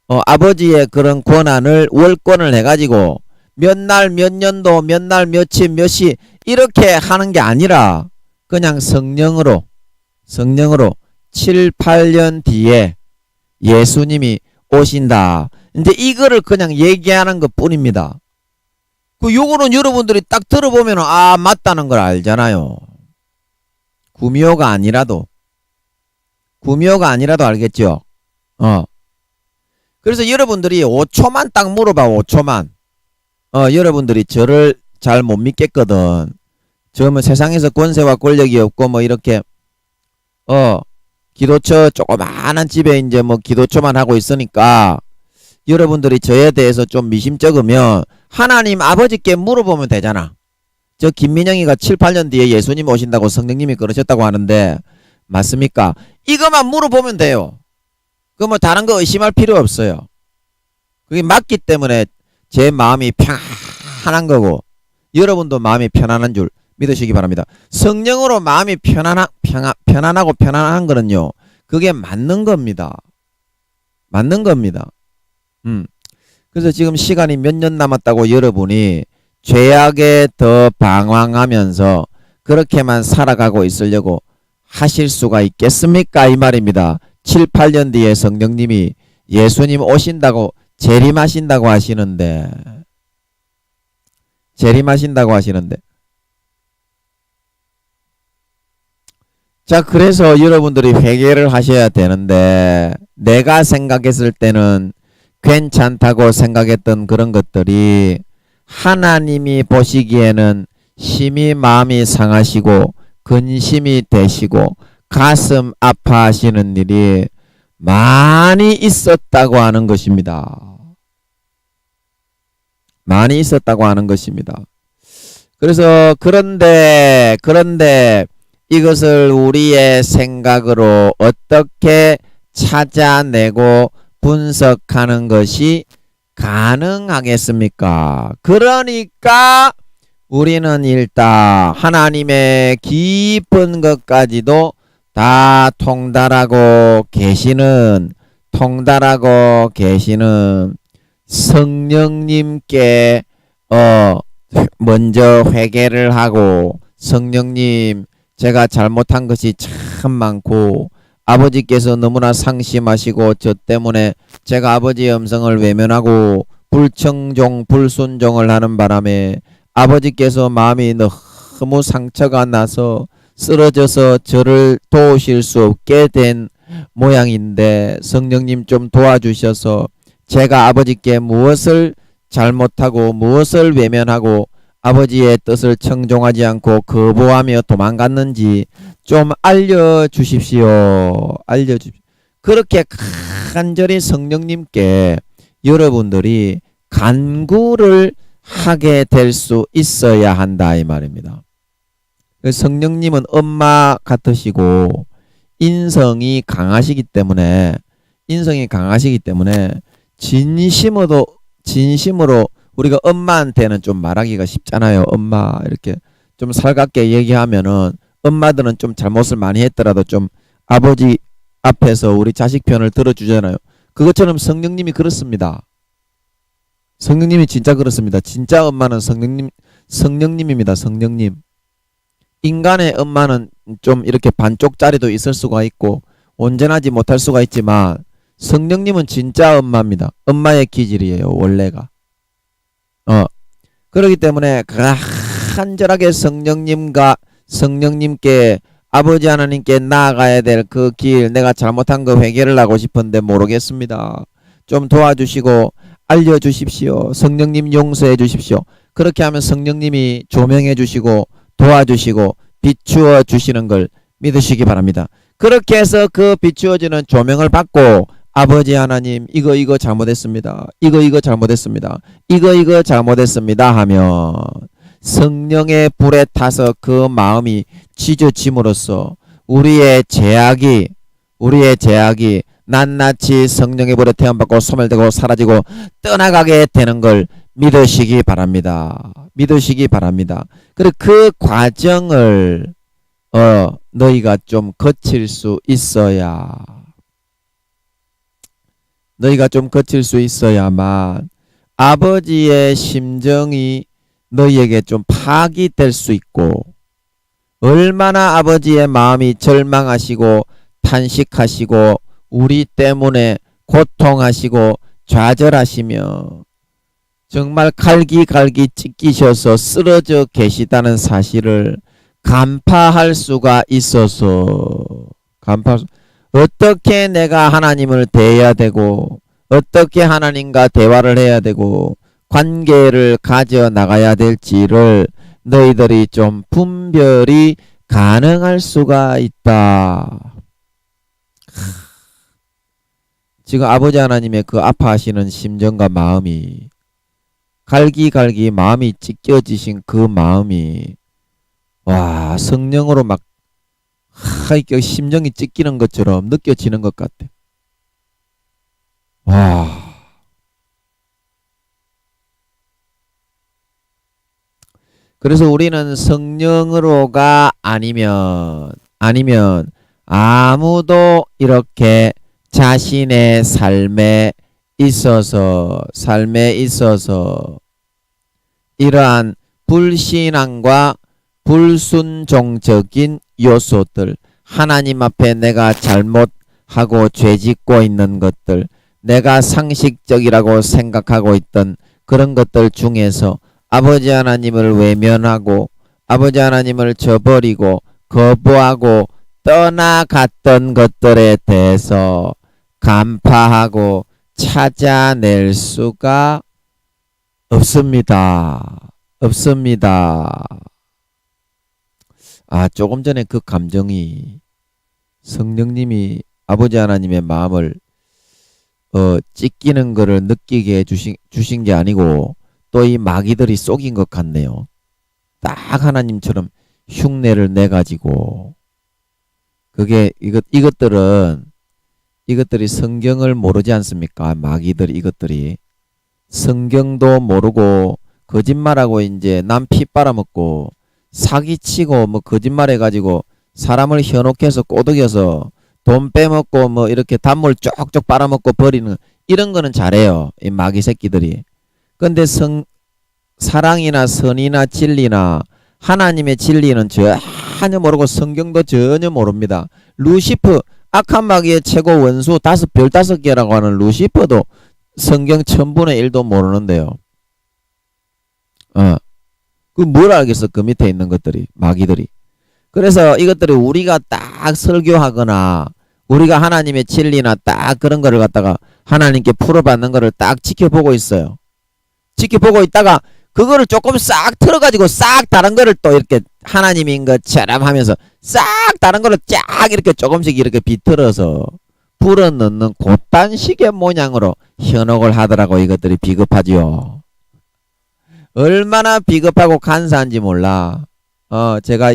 아버지의 그런 권한을 월권을 해가지고 몇 날 몇 년도 몇 날 며칠 몇 시 이렇게 하는 게 아니라 그냥 성령으로 7, 8년 뒤에 예수님이 오신다. 이제 이거를 그냥 얘기하는 것 뿐입니다. 그 요거는 여러분들이 딱 들어보면 맞다는 걸 알잖아요. 구미호가 아니라도 알겠죠? 그래서 여러분들이 5초만 딱 물어봐. 5초만. 여러분들이 저를 잘 못 믿겠거든. 저 뭐 세상에서 권세와 권력이 없고 뭐 이렇게 기도처 조그마한 집에 이제 뭐 기도처만 하고 있으니까 여러분들이 저에 대해서 좀 미심쩍으면 하나님 아버지께 물어보면 되잖아. 저 김민영이가 7, 8년 뒤에 예수님 오신다고 성령님이 그러셨다고 하는데 맞습니까? 이것만 물어보면 돼요. 그 뭐 다른 거 의심할 필요 없어요. 그게 맞기 때문에 제 마음이 편안한 거고 여러분도 마음이 편안한 줄 믿으시기 바랍니다. 성령으로 마음이 편안하고 편안한 거는요. 그게 맞는 겁니다. 맞는 겁니다. 그래서 지금 시간이 몇 년 남았다고 여러분이 죄악에 더 방황하면서 그렇게만 살아가고 있으려고 하실 수가 있겠습니까? 이 말입니다. 7, 8년 뒤에 성령님이 예수님 오신다고 재림하신다고 하시는데 자, 그래서 여러분들이 회개를 하셔야 되는데 내가 생각했을 때는 괜찮다고 생각했던 그런 것들이 하나님이 보시기에는 심히 마음이 상하시고 근심이 되시고 가슴 아파하시는 일이 많이 있었다고 하는 것입니다. 많이 있었다고 하는 것입니다. 그래서 그런데 이것을 우리의 생각으로 어떻게 찾아내고 분석하는 것이 가능하겠습니까? 그러니까 우리는 일단 하나님의 깊은 것까지도 다 통달하고 계시는 성령님께 먼저 회개를 하고 성령님 제가 잘못한 것이 참 많고 아버지께서 너무나 상심하시고 저 때문에 제가 아버지의 음성을 외면하고 불순종을 하는 바람에 아버지께서 마음이 너무 상처가 나서 쓰러져서 저를 도우실 수 없게 된 모양인데 성령님 좀 도와주셔서 제가 아버지께 무엇을 잘못하고 무엇을 외면하고 아버지의 뜻을 청종하지 않고 거부하며 도망갔는지 좀 알려주십시오. 그렇게 간절히 성령님께 여러분들이 간구를 하게 될 수 있어야 한다 이 말입니다. 성령님은 엄마 같으시고 인성이 강하시기 때문에 진심으로 우리가 엄마한테는 좀 말하기가 쉽잖아요. 엄마 이렇게 좀 살갑게 얘기하면은 엄마들은 좀 잘못을 많이 했더라도 좀 아버지 앞에서 우리 자식 편을 들어주잖아요. 그것처럼 성령님이 그렇습니다. 성령님이 진짜 그렇습니다. 진짜 엄마는 성령님입니다. 성령님. 인간의 엄마는 좀 이렇게 반쪽짜리도 있을 수가 있고 온전하지 못할 수가 있지만 성령님은 진짜 엄마입니다. 엄마의 기질이에요. 원래가. 그렇기 때문에 간절하게 성령님께 아버지 하나님께 나아가야 될 그 길 내가 잘못한 거 회개를 하고 싶은데 모르겠습니다. 좀 도와주시고 알려주십시오. 성령님 용서해 주십시오. 그렇게 하면 성령님이 조명해 주시고 도와주시고 비추어 주시는 걸 믿으시기 바랍니다. 그렇게 해서 그 비추어지는 조명을 받고 아버지 하나님 이거 잘못했습니다. 이거 잘못했습니다. 이거 잘못했습니다 하면 성령의 불에 타서 그 마음이 찢어짐으로써 우리의 제약이 낱낱이 성령의 불에 태움받고 소멸되고 사라지고 떠나가게 되는 걸 믿으시기 바랍니다. 그리고 그 과정을 너희가 좀 거칠 수 있어야만 아버지의 심정이 너희에게 좀 파악될 수 있고 얼마나 아버지의 마음이 절망하시고 탄식하시고 우리 때문에 고통하시고 좌절하시며 정말 갈기갈기 찢기셔서 쓰러져 계시다는 사실을 간파할 수가 있어서 어떻게 내가 하나님을 대해야 되고 어떻게 하나님과 대화를 해야 되고 관계를 가져 나가야 될지를 너희들이 좀 분별이 가능할 수가 있다. 지금 아버지 하나님의 그 아파하시는 심정과 마음이 갈기갈기 마음이 찢겨지신 그 마음이 와 성령으로 막 심정이 찢기는 것처럼 느껴지는 것 같아. 와. 그래서 우리는 성령으로가 아니면 아무도 이렇게 자신의 삶에 있어서 이러한 불신앙과 불순종적인 요소들, 하나님 앞에 내가 잘못하고 죄짓고 있는 것들, 내가 상식적이라고 생각하고 있던 그런 것들 중에서 아버지 하나님을 외면하고 아버지 하나님을 저버리고 거부하고 떠나갔던 것들에 대해서 간파하고 찾아낼 수가 없습니다. 조금 전에 그 감정이 성령님이 아버지 하나님의 마음을 찢기는 거를 느끼게 주신 게 아니고 또 이 마귀들이 속인 것 같네요. 딱 하나님처럼 흉내를 내가지고 그게 이것들이 성경을 모르지 않습니까? 마귀들 이것들이 성경도 모르고 거짓말하고 이제 남 피 빨아먹고 사기치고 뭐 거짓말해가지고 사람을 현혹해서 꼬드겨서 돈 빼먹고 뭐 이렇게 단물 쪽쪽 빨아먹고 버리는 이런 거는 잘해요. 이 마귀 새끼들이. 근데 사랑이나 선이나 진리나 하나님의 진리는 전혀 모르고 성경도 전혀 모릅니다. 루시퍼 악한 마귀의 최고 원수 5개라고 하는 루시퍼도 성경 1000분의 1도 모르는데요. 그 뭘 알겠어? 그 밑에 있는 것들이 마귀들이. 그래서 이것들이 우리가 딱 설교하거나 우리가 하나님의 진리나 딱 그런 거를 갖다가 하나님께 풀어받는 거를 딱 지켜보고 있어요. 지켜보고 있다가 그거를 조금 싹 틀어가지고 싹 다른 거를 또 이렇게 하나님인 것처럼 하면서 싹 다른 거를 쫙 이렇게 조금씩 이렇게 비틀어서 불어넣는 그딴 식의 모양으로 현혹을 하더라고. 이것들이 비겁하지요. 얼마나 비겁하고 간사한지 몰라. 제가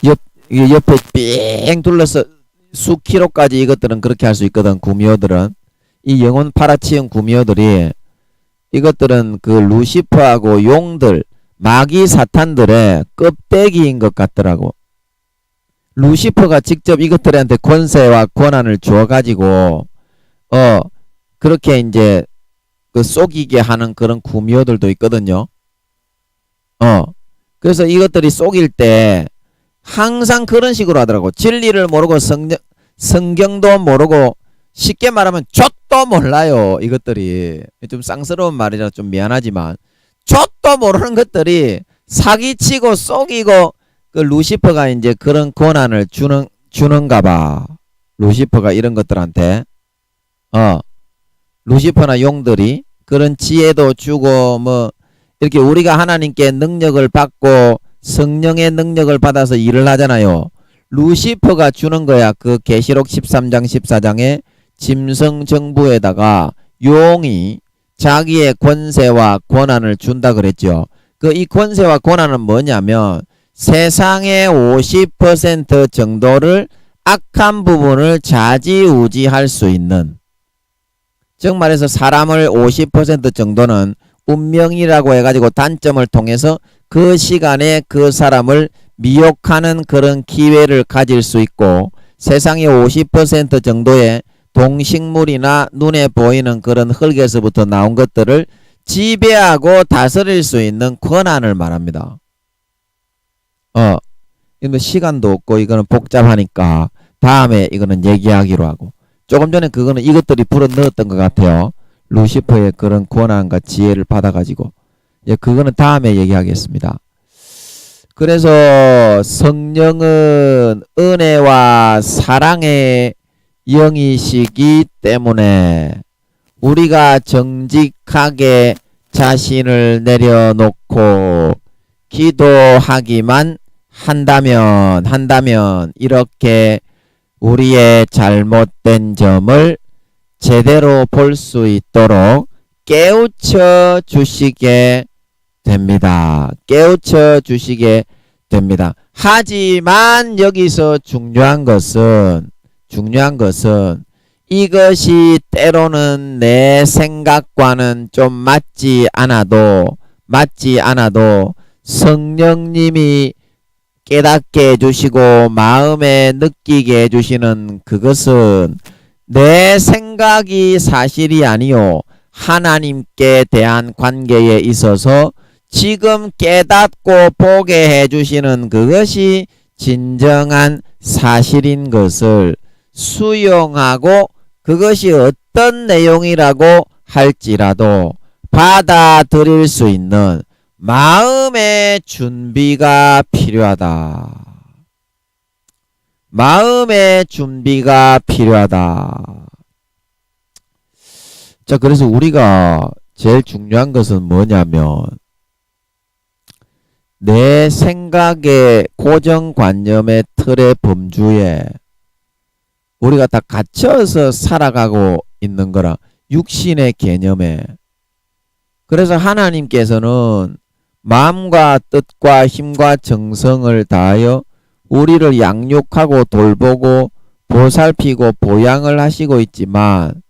옆에 삥 둘러서 수키로까지 이것들은 그렇게 할 수 있거든. 구미호들은 이 영혼 팔아치운 구미호들이 이것들은 그 루시퍼하고 용들 마귀 사탄들의 껍데기인 것 같더라고. 루시퍼가 직접 이것들한테 권세와 권한을 주어가지고 그렇게 이제 그 속이게 하는 그런 구미호들도 있거든요. 그래서 이것들이 속일 때 항상 그런 식으로 하더라고. 진리를 모르고 성경도 모르고 쉽게 말하면 좆도 몰라요. 이것들이 좀 쌍스러운 말이라 좀 미안하지만 좆도 모르는 것들이 사기치고 속이고 그 루시퍼가 이제 그런 권한을 주는가 봐. 루시퍼가 이런 것들한테 루시퍼나 용들이 그런 지혜도 주고 뭐 이렇게 우리가 하나님께 능력을 받고 성령의 능력을 받아서 일을 하잖아요. 루시퍼가 주는 거야. 그 계시록 13장 14장에 짐승 정부에다가 용이 자기의 권세와 권한을 준다 그랬죠. 그 이 권세와 권한은 뭐냐면 세상의 50% 정도를 악한 부분을 좌지우지할 수 있는, 즉 말해서 사람을 50% 정도는 운명이라고 해가지고 단점을 통해서 그 시간에 그 사람을 미혹하는 그런 기회를 가질 수 있고, 세상의 50% 정도의 동식물이나 눈에 보이는 그런 흙에서부터 나온 것들을 지배하고 다스릴 수 있는 권한을 말합니다. 이거 시간도 없고 이거는 복잡하니까 다음에 이거는 얘기하기로 하고, 조금 전에 그거는 이것들이 불어넣었던 것 같아요. 루시퍼의 그런 권한과 지혜를 받아가지고. 그거는 다음에 얘기하겠습니다. 그래서 성령은 은혜와 사랑의 영이시기 때문에 우리가 정직하게 자신을 내려놓고 기도하기만 한다면 이렇게 우리의 잘못된 점을 제대로 볼 수 있도록 깨우쳐 주시게 됩니다. 깨우쳐 주시게 됩니다. 하지만 여기서 중요한 것은 이것이 때로는 내 생각과는 좀 맞지 않아도 맞지 않아도 성령님이 깨닫게 해주시고 마음에 느끼게 해주시는 그것은 내 생각이 사실이 아니요 하나님께 대한 관계에 있어서 지금 깨닫고 보게 해주시는 그것이 진정한 사실인 것을 수용하고 그것이 어떤 내용이라고 할지라도 받아들일 수 있는 마음의 준비가 필요하다. 마음의 준비가 필요하다. 자, 그래서 우리가 제일 중요한 것은 뭐냐면 내 생각의 고정관념의 틀의 범주에 우리가 다 갇혀서 살아가고 있는 거라 육신의 개념에. 그래서 하나님께서는 마음과 뜻과 힘과 정성을 다하여 우리를 양육하고 돌보고 보살피고 보양을 하시고 있지만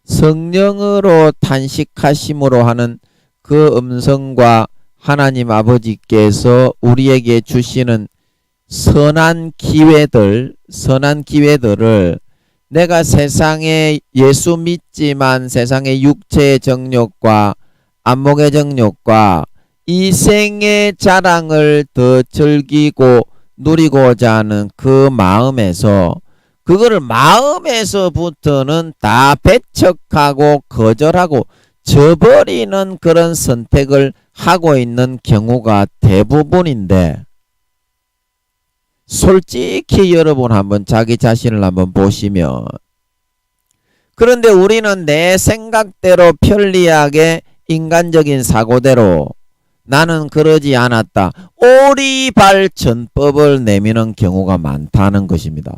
성령으로 탄식하심으로 하는 그 음성과 하나님 아버지께서 우리에게 주시는 선한 기회들을 내가 세상에 예수 믿지만 세상의 육체의 정욕과 안목의 정욕과 이 생의 자랑을 더 즐기고 누리고자 하는 그 마음에서 그거를 마음에서부터는 다 배척하고 거절하고 저버리는 그런 선택을 하고 있는 경우가 대부분인데 솔직히 여러분 한번 자기 자신을 한번 보시면 그런데 우리는 내 생각대로 편리하게 인간적인 사고대로 나는 그러지 않았다. 오리발전법을 내미는 경우가 많다는 것입니다.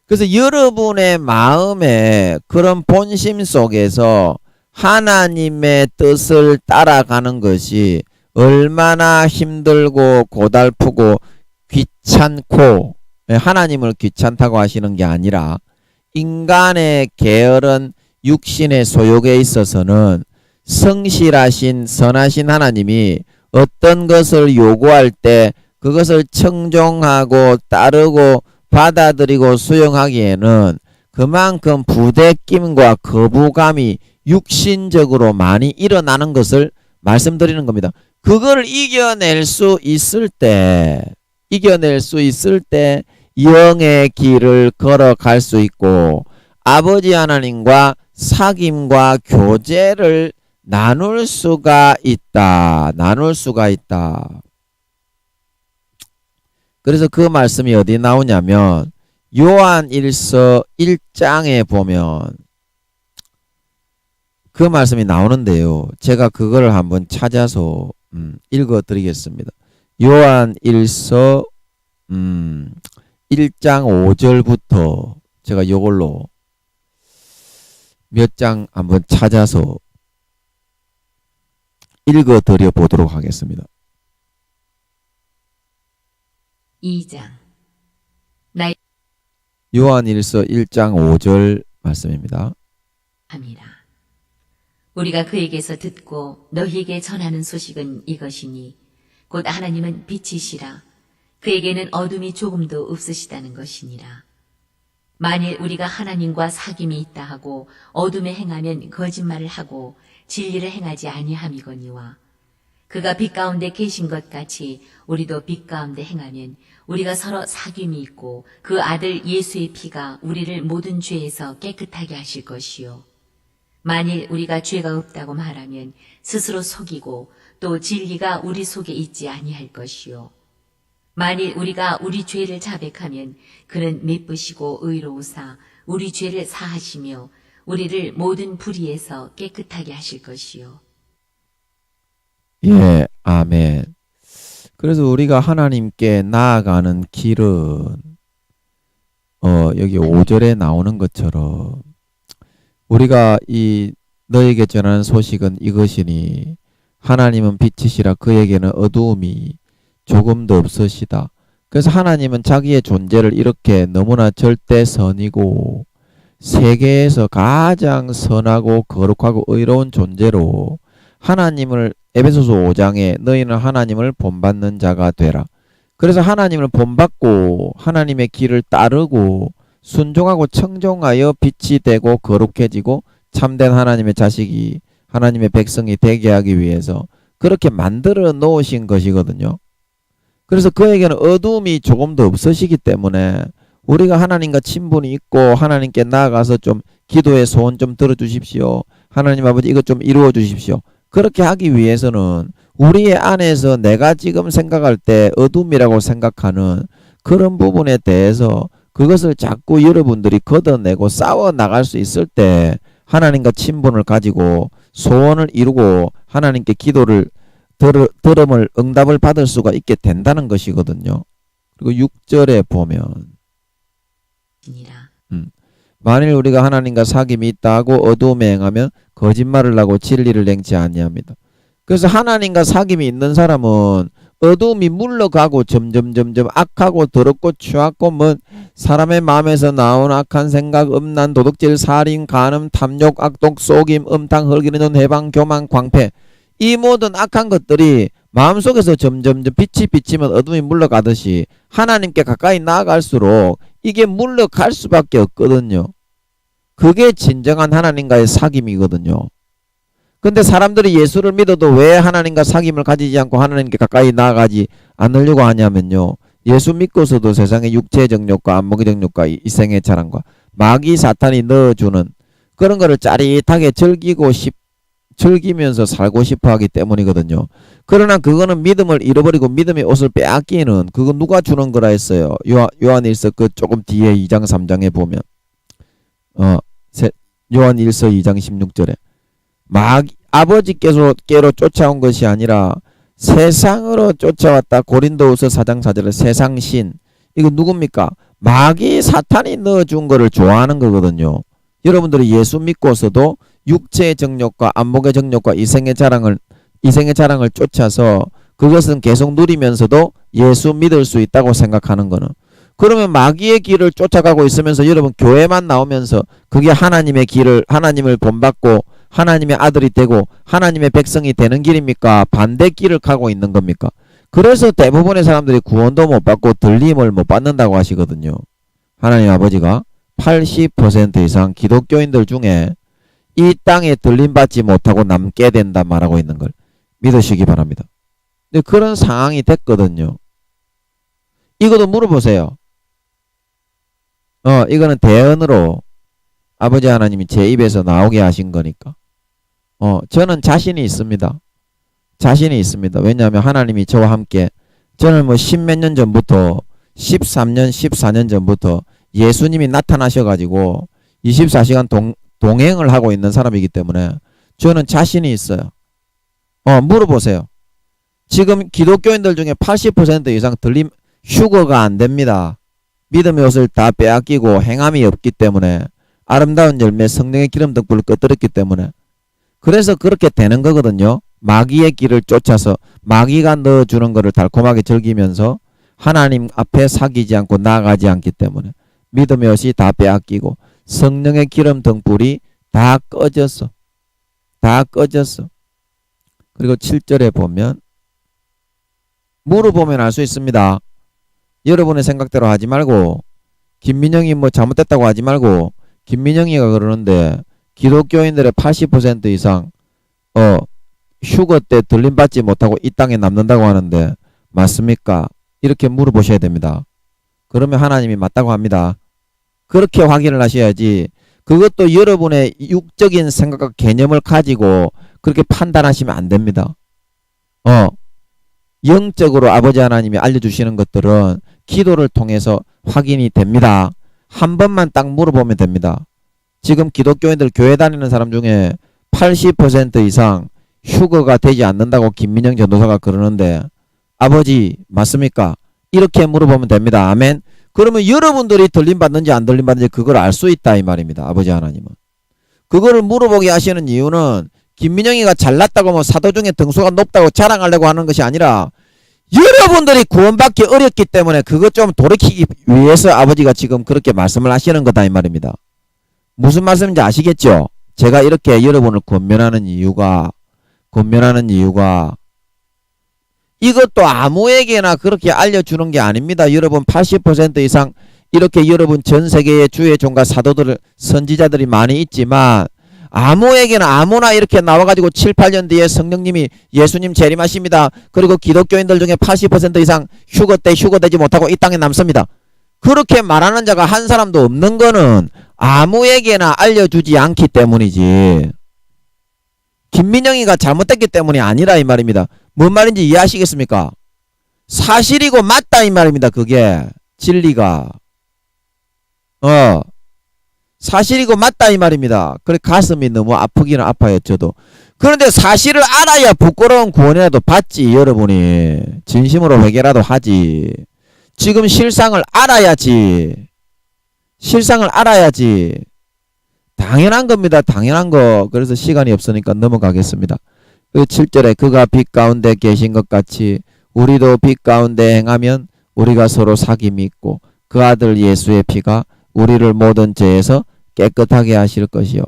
그래서 여러분의 마음에 그런 본심 속에서 하나님의 뜻을 따라가는 것이 얼마나 힘들고 고달프고 귀찮고 하나님을 귀찮다고 하시는 게 아니라 인간의 게으른 육신의 소욕에 있어서는 성실하신 선하신 하나님이 어떤 것을 요구할 때 그것을 청종하고 따르고 받아들이고 수용하기에는 그만큼 부대낌과 거부감이 육신적으로 많이 일어나는 것을 말씀드리는 겁니다. 그걸 이겨낼 수 있을 때 영의 길을 걸어갈 수 있고 아버지 하나님과 사귐과 교제를 나눌 수가 있다. 그래서 그 말씀이 어디 나오냐면 요한일서 1장에 보면 그 말씀이 나오는데요. 제가 그걸 한번 찾아서 읽어 드리겠습니다. 요한일서 1장 5절부터 제가 요걸로 몇 장 한번 찾아서 읽어 드려 보도록 하겠습니다. 2장 요한일서 1장 5절 말씀입니다. 함이라. 우리가 그에게서 듣고 너희에게 전하는 소식은 이것이니 곧 하나님은 빛이시라. 그에게는 어둠이 조금도 없으시다는 것이니라. 만일 우리가 하나님과 사귐이 있다 하고 어둠에 행하면 거짓말을 하고 진리를 행하지 아니함이거니와 그가 빛 가운데 계신 것 같이 우리도 빛 가운데 행하면 우리가 서로 사귐이 있고 그 아들 예수의 피가 우리를 모든 죄에서 깨끗하게 하실 것이요. 만일 우리가 죄가 없다고 말하면 스스로 속이고 또 진리가 우리 속에 있지 아니할 것이요. 만일 우리가 우리 죄를 자백하면 그는 미쁘시고 의로우사 우리 죄를 사하시며 우리를 모든 불의에서 깨끗하게 하실 것이요. 예, 아멘. 그래서 우리가 하나님께 나아가는 길은 여기 5절에 나오는 것처럼 우리가 이 너에게 전하는 소식은 이것이니 하나님은 빛이시라 그에게는 어두움이 조금도 없으시다. 그래서 하나님은 자기의 존재를 이렇게 너무나 절대 선이고 세계에서 가장 선하고 거룩하고 의로운 존재로 하나님을 에베소서 5장에 너희는 하나님을 본받는 자가 되라. 그래서 하나님을 본받고 하나님의 길을 따르고 순종하고 청종하여 빛이 되고 거룩해지고 참된 하나님의 자식이 하나님의 백성이 되게 하기 위해서 그렇게 만들어 놓으신 것이거든요. 그래서 그에게는 어두움이 조금도 없으시기 때문에 우리가 하나님과 친분이 있고 하나님께 나아가서 좀 기도의 소원 좀 들어주십시오. 하나님 아버지 이것 좀 이루어 주십시오. 그렇게 하기 위해서는 우리의 안에서 내가 지금 생각할 때 어둠이라고 생각하는 그런 부분에 대해서 그것을 자꾸 여러분들이 걷어내고 싸워 나갈 수 있을 때 하나님과 친분을 가지고 소원을 이루고 하나님께 기도를 들음을 응답을 받을 수가 있게 된다는 것이거든요. 그리고 6절에 보면 만일 우리가 하나님과 사귐이 있다 하고 어두움에 행하면 거짓말을 하고 진리를 행치 아니합니다. 그래서 하나님과 사귐이 있는 사람은 어두움이 물러가고 점점 악하고 더럽고 추악고 사람의 마음에서 나온 악한 생각, 음란, 도둑질, 살인, 간음, 탐욕, 악독, 속임, 음탕, 헐기는 눈, 해방, 교만, 광패 이 모든 악한 것들이 마음속에서 점점 빛이 비치면 어둠이 물러가듯이 하나님께 가까이 나아갈수록 이게 물러갈 수밖에 없거든요. 그게 진정한 하나님과의 사귐이거든요. 근데 사람들이 예수를 믿어도 왜 하나님과 사귐을 가지지 않고 하나님께 가까이 나아가지 않으려고 하냐면요. 예수 믿고서도 세상의 육체의 정욕과 안목의 정욕과 이생의 자랑과 마귀 사탄이 넣어주는 그런 거를 짜릿하게 즐기면서 살고 싶어 하기 때문이거든요. 그러나 그거는 믿음을 잃어버리고 믿음의 옷을 빼앗기는 그거 누가 주는 거라 했어요. 요한일서 그 조금 뒤에 2장 3장에 보면 요한일서 2장 16절에 아버지께로 쫓아온 것이 아니라 세상으로 쫓아왔다. 고린도후서 4장 4절에 세상신 이거 누굽니까? 마귀 사탄이 넣어준 거를 좋아하는 거거든요. 여러분들이 예수 믿고서도 육체의 정욕과 안목의 정욕과 이생의 자랑을 쫓아서 그것은 계속 누리면서도 예수 믿을 수 있다고 생각하는 거는 그러면 마귀의 길을 쫓아가고 있으면서 여러분 교회만 나오면서 그게 하나님의 길을 하나님을 본받고 하나님의 아들이 되고 하나님의 백성이 되는 길입니까? 반대 길을 가고 있는 겁니까? 그래서 대부분의 사람들이 구원도 못 받고 들림을 못 받는다고 하시거든요. 하나님 아버지가 80% 이상 기독교인들 중에 이 땅에 들림받지 못하고 남게 된다 말하고 있는 걸 믿으시기 바랍니다. 근데 그런 상황이 됐거든요. 이것도 물어보세요. 이거는 대언으로 아버지 하나님이 제 입에서 나오게 하신 거니까. 저는 자신이 있습니다. 자신이 있습니다. 왜냐하면 하나님이 저와 함께 저는 뭐 십몇 년 전부터 13년, 14년 전부터 예수님이 나타나셔가지고 24시간 동행을 하고 있는 사람이기 때문에 저는 자신이 있어요. 물어보세요. 지금 기독교인들 중에 80% 이상 들림 휴거가 안 됩니다. 믿음의 옷을 다 빼앗기고 행함이 없기 때문에 아름다운 열매 성령의 기름 덕분을 꺼뜨렸기 때문에 그래서 그렇게 되는 거거든요. 마귀의 길을 쫓아서 마귀가 넣어주는 거를 달콤하게 즐기면서 하나님 앞에 사귀지 않고 나아가지 않기 때문에 믿음의 옷이 다 빼앗기고 성령의 기름 등불이 다 꺼졌어. 다 꺼졌어. 그리고 7절에 보면 물어보면 알 수 있습니다. 여러분의 생각대로 하지 말고 김민영이 뭐 잘못됐다고 하지 말고 김민영이가 그러는데 기독교인들의 80% 이상 휴거 때 들림받지 못하고 이 땅에 남는다고 하는데 맞습니까? 이렇게 물어보셔야 됩니다. 그러면 하나님이 맞다고 합니다. 그렇게 확인을 하셔야지 그것도 여러분의 육적인 생각과 개념을 가지고 그렇게 판단하시면 안 됩니다. 영적으로 아버지 하나님이 알려주시는 것들은 기도를 통해서 확인이 됩니다. 한 번만 딱 물어보면 됩니다. 지금 기독교인들 교회 다니는 사람 중에 80% 이상 휴거가 되지 않는다고 김민영 전도사가 그러는데 아버지 맞습니까? 이렇게 물어보면 됩니다. 아멘. 그러면 여러분들이 들림받는지 안 들림받는지 그걸 알 수 있다 이 말입니다. 아버지 하나님은. 그거를 물어보게 하시는 이유는 김민영이가 잘났다고 뭐 사도 중에 등수가 높다고 자랑하려고 하는 것이 아니라 여러분들이 구원받기 어렵기 때문에 그것 좀 돌이키기 위해서 아버지가 지금 그렇게 말씀을 하시는 거다 이 말입니다. 무슨 말씀인지 아시겠죠? 제가 이렇게 여러분을 권면하는 이유가 이것도 아무에게나 그렇게 알려주는 게 아닙니다. 여러분 80% 이상 이렇게 여러분 전 세계의 주의 종과 사도들 선지자들이 많이 있지만 아무에게나 아무나 이렇게 나와가지고 7, 8년 뒤에 성령님이 예수님 재림하십니다. 그리고 기독교인들 중에 80% 이상 휴거되지 못하고 이 땅에 남습니다. 그렇게 말하는 자가 한 사람도 없는 거는 아무에게나 알려주지 않기 때문이지. 김민영이가 잘못됐기 때문이 아니라 이 말입니다. 뭔 말인지 이해하시겠습니까? 사실이고 맞다 이 말입니다. 그게 진리가 사실이고 맞다 이 말입니다. 그래 가슴이 너무 아프기는 아파요 저도. 그런데 사실을 알아야 부끄러운 구원이라도 받지. 여러분이 진심으로 회개라도 하지. 지금 실상을 알아야지. 당연한 겁니다. 당연한 거. 그래서 시간이 없으니까 넘어가겠습니다. 그 7절에 그가 빛 가운데 계신 것 같이 우리도 빛 가운데 행하면 우리가 서로 사귐이 있고 그 아들 예수의 피가 우리를 모든 죄에서 깨끗하게 하실 것이요.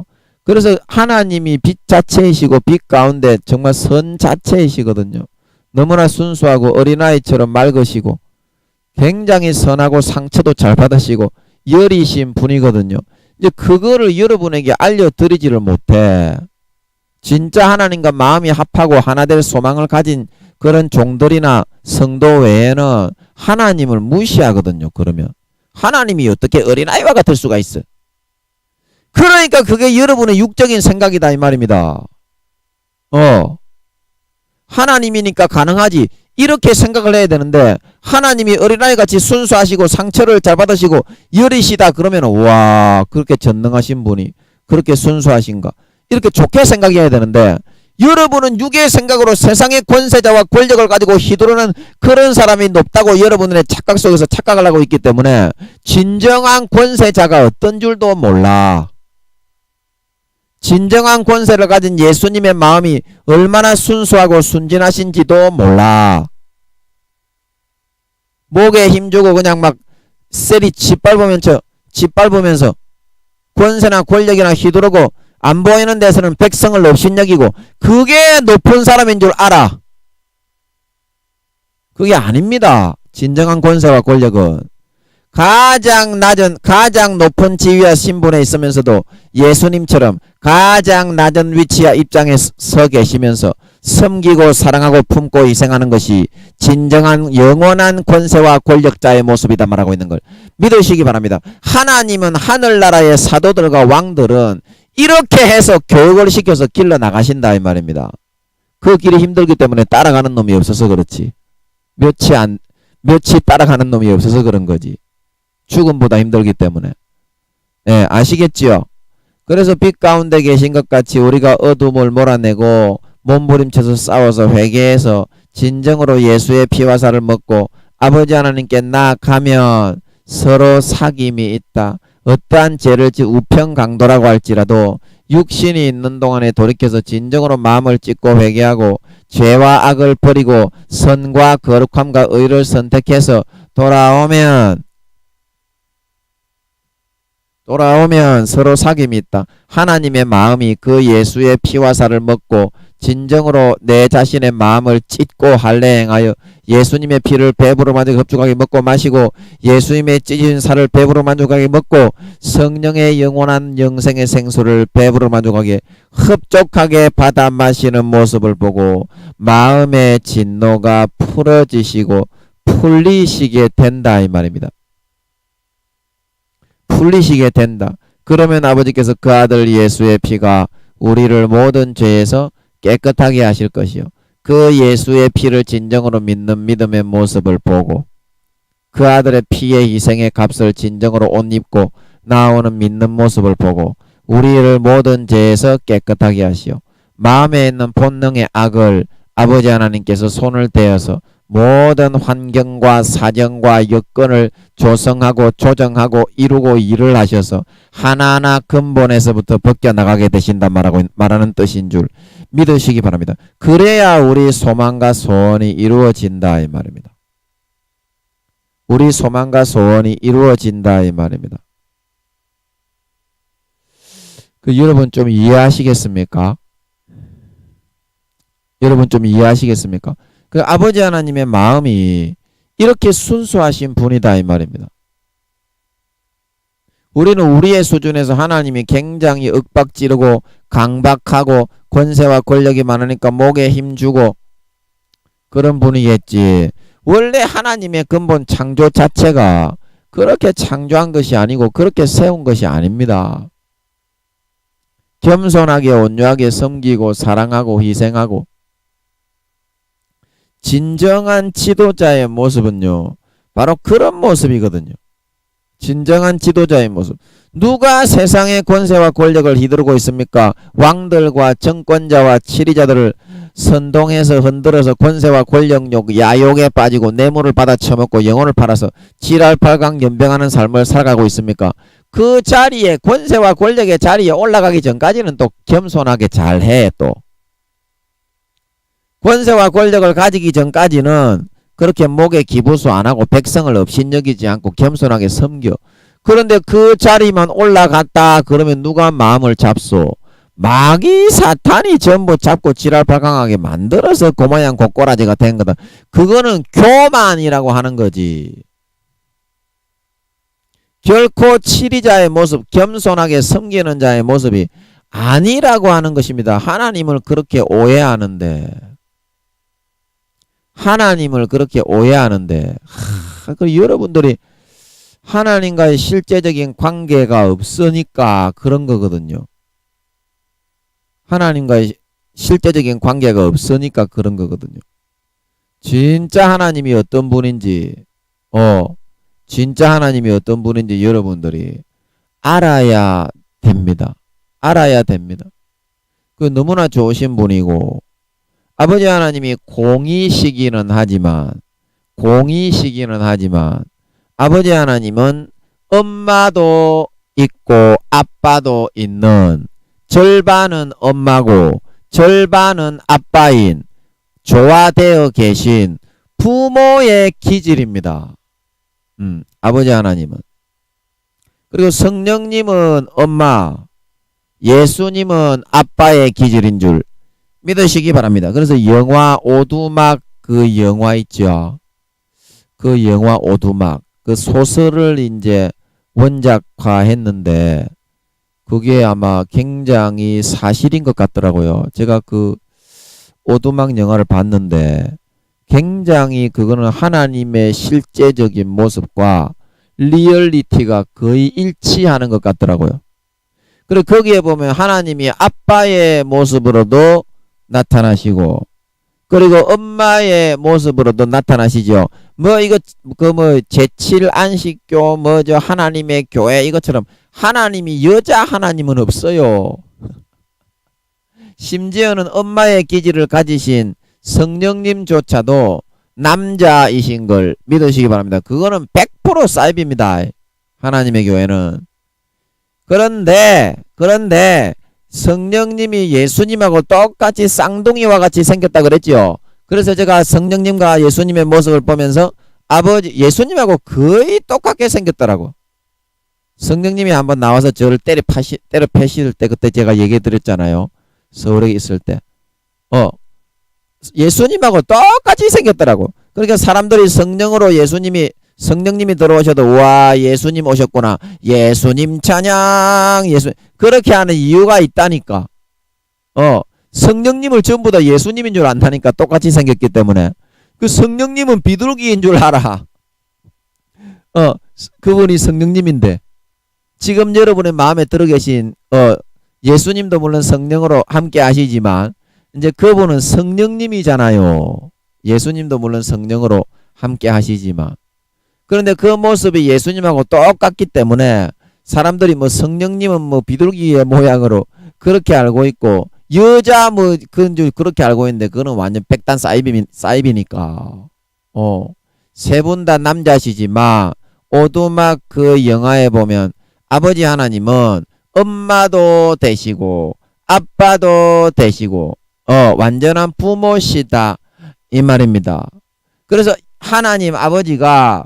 그래서 하나님이 빛 자체이시고 빛 가운데 정말 선 자체이시거든요. 너무나 순수하고 어린아이처럼 맑으시고 굉장히 선하고 상처도 잘 받으시고 여리신 분이거든요. 이제 그거를 여러분에게 알려드리지를 못해. 진짜 하나님과 마음이 합하고 하나 될 소망을 가진 그런 종들이나 성도 외에는 하나님을 무시하거든요. 그러면 하나님이 어떻게 어린아이와 같을 수가 있어. 그러니까 그게 여러분의 육적인 생각이다 이 말입니다. 하나님이니까 가능하지. 이렇게 생각을 해야 되는데 하나님이 어린아이같이 순수하시고 상처를 잘 받으시고 여리시다 그러면 와 그렇게 전능하신 분이 그렇게 순수하신가 이렇게 좋게 생각해야 되는데 여러분은 육의 생각으로 세상의 권세자와 권력을 가지고 휘두르는 그런 사람이 높다고 여러분의 착각 속에서 착각을 하고 있기 때문에 진정한 권세자가 어떤 줄도 몰라. 진정한 권세를 가진 예수님의 마음이 얼마나 순수하고 순진하신지도 몰라. 목에 힘주고 그냥 막 셀이 짓밟으면서 권세나 권력이나 휘두르고 안 보이는 데서는 백성을 업신여기고 그게 높은 사람인 줄 알아. 그게 아닙니다. 진정한 권세와 권력은 가장 낮은 가장 높은 지위와 신분에 있으면서도 예수님처럼 가장 낮은 위치와 입장에 서 계시면서 섬기고 사랑하고 품고 희생하는 것이 진정한 영원한 권세와 권력자의 모습이다 말하고 있는 걸 믿으시기 바랍니다. 하나님은 하늘나라의 사도들과 왕들은 이렇게 해서 교육을 시켜서 길러 나가신다 이 말입니다. 그 길이 힘들기 때문에 따라가는 놈이 없어서 그렇지. 몇이 따라가는 놈이 없어서 그런 거지. 죽음보다 힘들기 때문에. 예, 아시겠지요? 그래서 빛 가운데 계신 것 같이 우리가 어둠을 몰아내고 몸부림쳐서 싸워서 회개해서 진정으로 예수의 피와 살을 먹고 아버지 하나님께 나아가면 서로 사귐이 있다. 어떠한 죄를 우편강도라고 할지라도 육신이 있는 동안에 돌이켜서 진정으로 마음을 찢고 회개하고 죄와 악을 버리고 선과 거룩함과 의를 선택해서 돌아오면 서로 사귐이 있다. 하나님의 마음이 그 예수의 피와 살을 먹고 진정으로 내 자신의 마음을 찢고 할례행하여 예수님의 피를 배부로 만족하게 흡족하게 먹고 마시고 예수님의 찢어진 살을 배부로 만족하게 먹고 성령의 영원한 영생의 생수를 배부로 만족하게 흡족하게 받아 마시는 모습을 보고 마음의 진노가 풀어지시고 풀리시게 된다 이 말입니다. 풀리시게 된다. 그러면 아버지께서 그 아들 예수의 피가 우리를 모든 죄에서 깨끗하게 하실 것이요. 그 예수의 피를 진정으로 믿는 믿음의 모습을 보고 그 아들의 피의 희생의 값을 진정으로 옷 입고 나오는 믿는 모습을 보고 우리를 모든 죄에서 깨끗하게 하시오. 마음에 있는 본능의 악을 아버지 하나님께서 손을 대어서 모든 환경과 사정과 여건을 조성하고 조정하고 이루고 일을 하셔서 하나하나 근본에서부터 벗겨나가게 되신다 말하는 뜻인 줄 믿으시기 바랍니다. 그래야 우리 소망과 소원이 이루어진다 이 말입니다. 우리 소망과 소원이 이루어진다 이 말입니다. 여러분 좀 이해하시겠습니까? 여러분 좀 이해하시겠습니까? 그 아버지 하나님의 마음이 이렇게 순수하신 분이다 이 말입니다. 우리는 우리의 수준에서 하나님이 굉장히 윽박지르고 강박하고 권세와 권력이 많으니까 목에 힘주고 그런 분이겠지. 원래 하나님의 근본 창조 자체가 그렇게 창조한 것이 아니고 그렇게 세운 것이 아닙니다. 겸손하게 온유하게 섬기고 사랑하고 희생하고 진정한 지도자의 모습은요 바로 그런 모습이거든요. 진정한 지도자의 모습. 누가 세상의 권세와 권력을 휘두르고 있습니까? 왕들과 정권자와 치리자들을 선동해서 흔들어서 권세와 권력욕 야욕에 빠지고 뇌물을 받아 처먹고 영혼을 팔아서 지랄팔강 연병하는 삶을 살아가고 있습니까? 그 자리에 권세와 권력의 자리에 올라가기 전까지는 또 겸손하게 잘해. 또 권세와 권력을 가지기 전까지는 그렇게 목에 기부수 안 하고 백성을 업신여기지 않고 겸손하게 섬겨. 그런데 그 자리만 올라갔다 그러면 누가 마음을 잡소? 마귀 사탄이 전부 잡고 지랄팔강하게 만들어서 그 모양 고꼬라지가 된 거다. 그거는 교만이라고 하는 거지. 결코 치리자의 모습, 겸손하게 섬기는 자의 모습이 아니라고 하는 것입니다. 하나님을 그렇게 오해하는데. 그 여러분들이 하나님과의 실제적인 관계가 없으니까 그런 거거든요. 하나님과의 실제적인 관계가 없으니까 그런 거거든요. 진짜 하나님이 어떤 분인지, 진짜 하나님이 어떤 분인지 여러분들이 알아야 됩니다. 알아야 됩니다. 그 너무나 좋으신 분이고, 아버지 하나님이 공의시기는 하지만 아버지 하나님은 엄마도 있고 아빠도 있는 절반은 엄마고 절반은 아빠인 조화되어 계신 부모의 기질입니다. 아버지 하나님은. 그리고 성령님은 엄마, 예수님은 아빠의 기질인 줄 믿으시기 바랍니다. 그래서 영화 오두막 그 영화 있죠. 그 영화 오두막 그 소설을 이제 원작화했는데 그게 아마 굉장히 사실인 것 같더라고요. 제가 그 오두막 영화를 봤는데 굉장히 그거는 하나님의 실제적인 모습과 리얼리티가 거의 일치하는 것 같더라고요. 그리고 거기에 보면 하나님이 아빠의 모습으로도 나타나시고 그리고 엄마의 모습으로도 나타나시죠. 이거 제7 안식교 하나님의 교회 이것처럼 하나님이 여자 하나님은 없어요. 심지어는 엄마의 기질을 가지신 성령님조차도 남자이신 걸 믿으시기 바랍니다. 그거는 100% 사이비입니다. 하나님의 교회는. 그런데 성령님이 예수님하고 똑같이 쌍둥이와 같이 생겼다 그랬지요. 그래서 제가 성령님과 예수님의 모습을 보면서 예수님하고 거의 똑같게 생겼더라고. 성령님이 한번 나와서 저를 때려 패실 때 그때 제가 얘기 드렸잖아요. 서울에 있을 때. 예수님하고 똑같이 생겼더라고. 그러니까 사람들이 성령님이 들어오셔도 와 예수님 오셨구나. 예수님 찬양 그렇게 하는 이유가 있다니까. 성령님을 전부 다 예수님인 줄 안다니까. 똑같이 생겼기 때문에. 그 성령님은 비둘기인 줄 알아. 그분이 성령님인데 지금 여러분의 마음에 들어 계신 예수님도 물론 성령으로 함께 하시지만 이제 그분은 성령님이잖아요. 예수님도 물론 성령으로 함께 하시지만 그런데 그 모습이 예수님하고 똑같기 때문에 사람들이 성령님은 비둘기의 모양으로 그렇게 알고 있고 여자 그건 줄 그렇게 알고 있는데 그거는 완전 백단 사이비니까. 세 분 다 남자시지만 오두막 그 영화에 보면 아버지 하나님은 엄마도 되시고 아빠도 되시고 완전한 부모시다 이 말입니다. 그래서 하나님 아버지가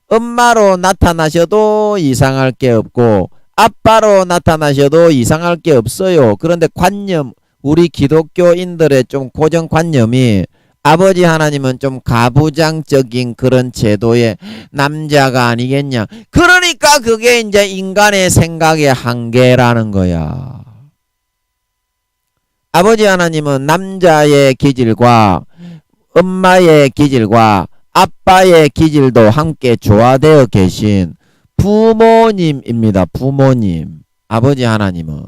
엄마로 나타나셔도 이상할 게 없고 아빠로 나타나셔도 이상할 게 없어요. 그런데 관념, 우리 기독교인들의 좀 고정관념이 아버지 하나님은 좀 가부장적인 그런 제도의 남자가 아니겠냐. 그러니까 그게 이제 인간의 생각의 한계라는 거야. 아버지 하나님은 남자의 기질과 엄마의 기질과 아빠의 기질도 함께 조화되어 계신 부모님입니다. 부모님. 아버지 하나님은.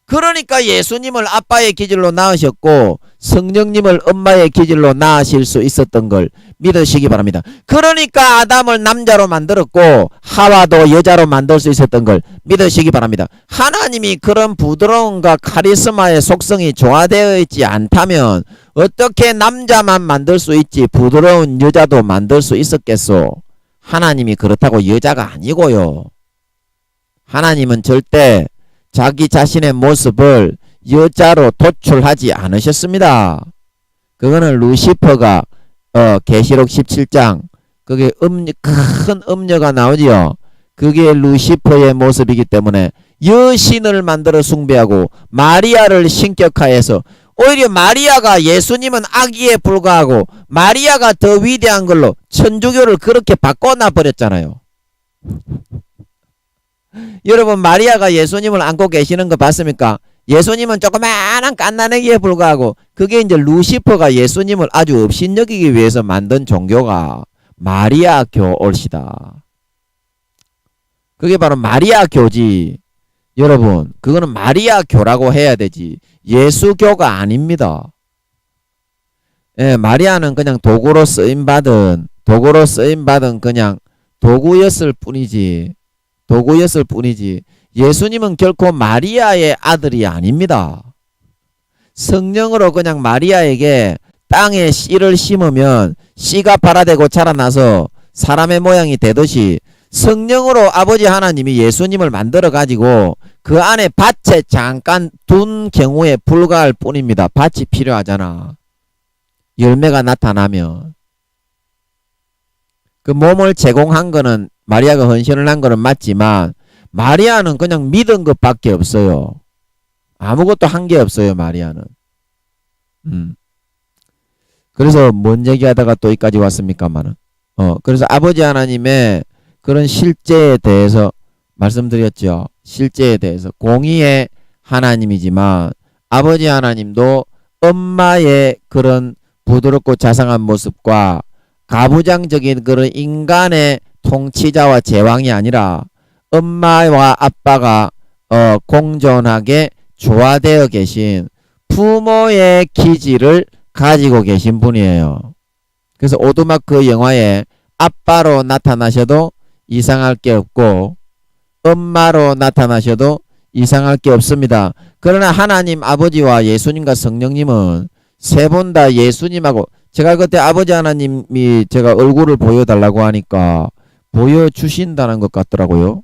그러니까 예수님을 아빠의 기질로 낳으셨고 성령님을 엄마의 기질로 낳으실 수 있었던 걸 믿으시기 바랍니다. 그러니까 아담을 남자로 만들었고 하와도 여자로 만들 수 있었던 걸 믿으시기 바랍니다. 하나님이 그런 부드러움과 카리스마의 속성이 조화되어 있지 않다면 어떻게 남자만 만들 수 있지 부드러운 여자도 만들 수 있었겠소? 하나님이 그렇다고 여자가 아니고요. 하나님은 절대 자기 자신의 모습을 여자로 도출하지 않으셨습니다. 그거는 루시퍼가 계시록 17장 그게 큰 음녀가 나오지요. 그게 루시퍼의 모습이기 때문에 여신을 만들어 숭배하고 마리아를 신격화해서 오히려 마리아가 예수님은 아기에 불과하고 마리아가 더 위대한 걸로 천주교를 그렇게 바꿔놔 버렸잖아요. 여러분 마리아가 예수님을 안고 계시는 거 봤습니까? 예수님은 조그마한 갓난아기에 불과하고 그게 이제 루시퍼가 예수님을 아주 업신여기기 위해서 만든 종교가 마리아교 올시다. 그게 바로 마리아교지. 여러분 그거는 마리아교라고 해야 되지 예수교가 아닙니다. 예, 마리아는 그냥 도구로 쓰임받은 그냥 도구였을 뿐이지 예수님은 결코 마리아의 아들이 아닙니다. 성령으로 그냥 마리아에게 땅에 씨를 심으면 씨가 발아되고 자라나서 사람의 모양이 되듯이 성령으로 아버지 하나님이 예수님을 만들어 가지고 그 안에 밭에 잠깐 둔 경우에 불과할 뿐입니다. 밭이 필요하잖아. 열매가 나타나면. 그 몸을 제공한 거는 마리아가 헌신을 한 거는 맞지만 마리아는 그냥 믿은 것밖에 없어요. 아무것도 한 게 없어요. 마리아는. 그래서 뭔 얘기하다가 또 여기까지 왔습니까만은. 그래서 아버지 하나님의 그런 실제에 대해서 말씀드렸죠. 실제에 대해서 공의의 하나님이지만 아버지 하나님도 엄마의 그런 부드럽고 자상한 모습과 가부장적인 그런 인간의 통치자와 제왕이 아니라 엄마와 아빠가 공존하게 조화되어 계신 부모의 기질을 가지고 계신 분이에요. 그래서 오두마크 영화에 아빠로 나타나셔도 이상할 게 없고 엄마로 나타나셔도 이상할 게 없습니다. 그러나 하나님 아버지와 예수님과 성령님은 세 분 다 예수님하고 제가 그때 아버지 하나님이 제가 얼굴을 보여달라고 하니까 보여주신다는 것 같더라고요.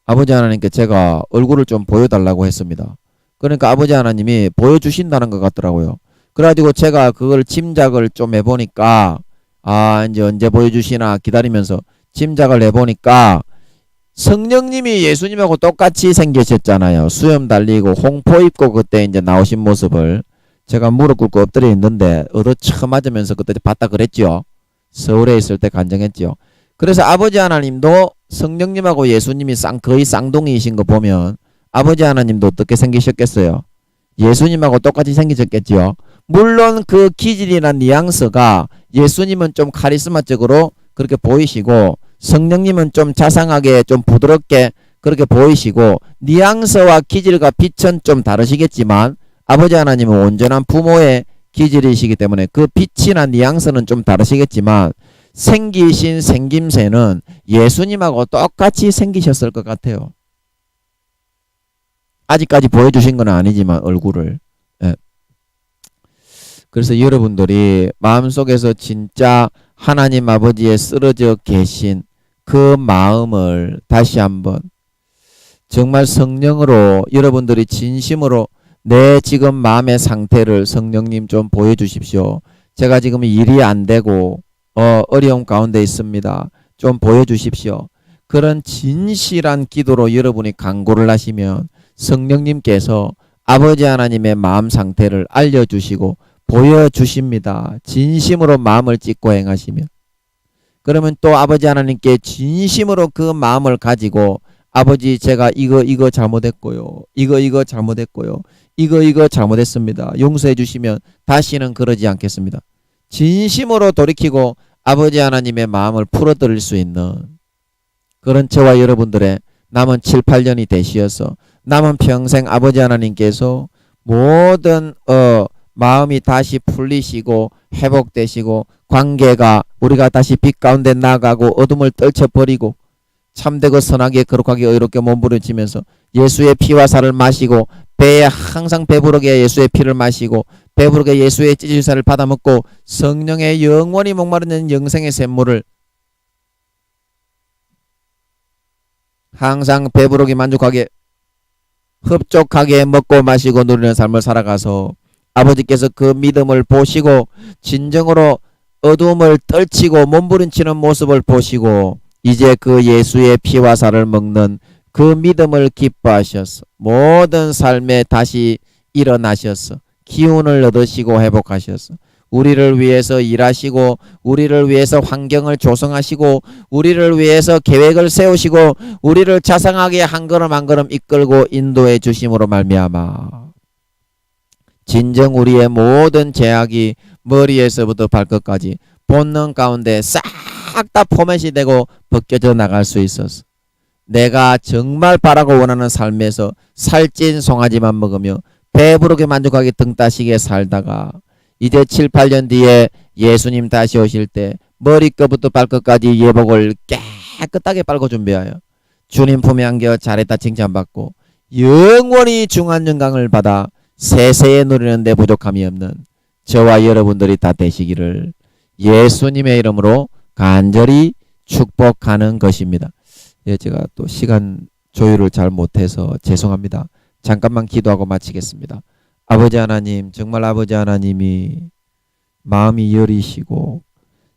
아버지 하나님께 제가 얼굴을 좀 보여달라고 했습니다. 그러니까 아버지 하나님이 보여주신다는 것 같더라고요. 그래가지고 제가 그걸 짐작을 좀 해보니까 이제 언제 보여주시나 기다리면서 짐작을 해보니까 성령님이 예수님하고 똑같이 생기셨잖아요. 수염 달리고 홍포 입고 그때 이제 나오신 모습을 제가 무릎 꿇고 엎드려 있는데 얻어 처음 맞으면서 그때 봤다 그랬죠. 서울에 있을 때 간증했죠. 그래서 아버지 하나님도 성령님하고 예수님이 거의 쌍둥이이신 거 보면 아버지 하나님도 어떻게 생기셨겠어요? 예수님하고 똑같이 생기셨겠죠. 물론 그 기질이나 뉘앙스가 예수님은 좀 카리스마적으로 그렇게 보이시고 성령님은 좀 자상하게 좀 부드럽게 그렇게 보이시고 뉘앙스와 기질과 빛은 좀 다르시겠지만 아버지 하나님은 온전한 부모의 기질이시기 때문에 그 빛이나 뉘앙스는 좀 다르시겠지만 생기신 생김새는 예수님하고 똑같이 생기셨을 것 같아요. 아직까지 보여주신 건 아니지만 얼굴을. 예. 그래서 여러분들이 마음속에서 진짜 하나님 아버지에 쓰러져 계신 그 마음을 다시 한번 정말 성령으로 여러분들이 진심으로 내 지금 마음의 상태를 성령님 좀 보여주십시오. 제가 지금 일이 안 되고 어려움 가운데 있습니다. 좀 보여주십시오. 그런 진실한 기도로 여러분이 간구를 하시면 성령님께서 아버지 하나님의 마음 상태를 알려주시고 보여주십니다. 진심으로 마음을 찢고 행하시면. 그러면 또 아버지 하나님께 진심으로 그 마음을 가지고 아버지 제가 이거 잘못했고요. 이거 잘못했고요. 이거 잘못했습니다. 용서해 주시면 다시는 그러지 않겠습니다. 진심으로 돌이키고 아버지 하나님의 마음을 풀어드릴 수 있는 그런 저와 여러분들의 남은 7, 8년이 되시어서 남은 평생 아버지 하나님께서 모든 마음이 다시 풀리시고 회복되시고 관계가 우리가 다시 빛 가운데 나가고 어둠을 떨쳐버리고 참되고 선하게 거룩하게 의롭게 몸부림치면서 예수의 피와 살을 마시고 배에 항상 배부르게 예수의 피를 마시고 배부르게 예수의 찢으살을 받아먹고 성령의 영원히 목마르는 영생의 샘물을 항상 배부르게 만족하게 흡족하게 먹고 마시고 누리는 삶을 살아가서 아버지께서 그 믿음을 보시고 진정으로 어둠을 떨치고 몸부림치는 모습을 보시고 이제 그 예수의 피와 살을 먹는 그 믿음을 기뻐하셔서 모든 삶에 다시 일어나셔서 기운을 얻으시고 회복하셔서 우리를 위해서 일하시고 우리를 위해서 환경을 조성하시고 우리를 위해서 계획을 세우시고 우리를 자상하게 한 걸음 한 걸음 이끌고 인도해 주심으로 말미암아 진정 우리의 모든 죄악이 머리에서부터 발끝까지 본능 가운데 싹 다 포맷이 되고 벗겨져 나갈 수 있어서 내가 정말 바라고 원하는 삶에서 살찐 송아지만 먹으며 배부르게 만족하게 등 따시게 살다가 이제 7, 8년 뒤에 예수님 다시 오실 때 머리끝부터 발끝까지 예복을 깨끗하게 빨고 준비하여 주님 품에 안겨 잘했다 칭찬받고 영원히 중한 영광을 받아 세세에 누리는 데 부족함이 없는 저와 여러분들이 다 되시기를 예수님의 이름으로 간절히 축복하는 것입니다. 예, 제가 또 시간 조율을 잘 못해서 죄송합니다. 잠깐만 기도하고 마치겠습니다. 아버지 하나님, 정말 아버지 하나님이 마음이 여리시고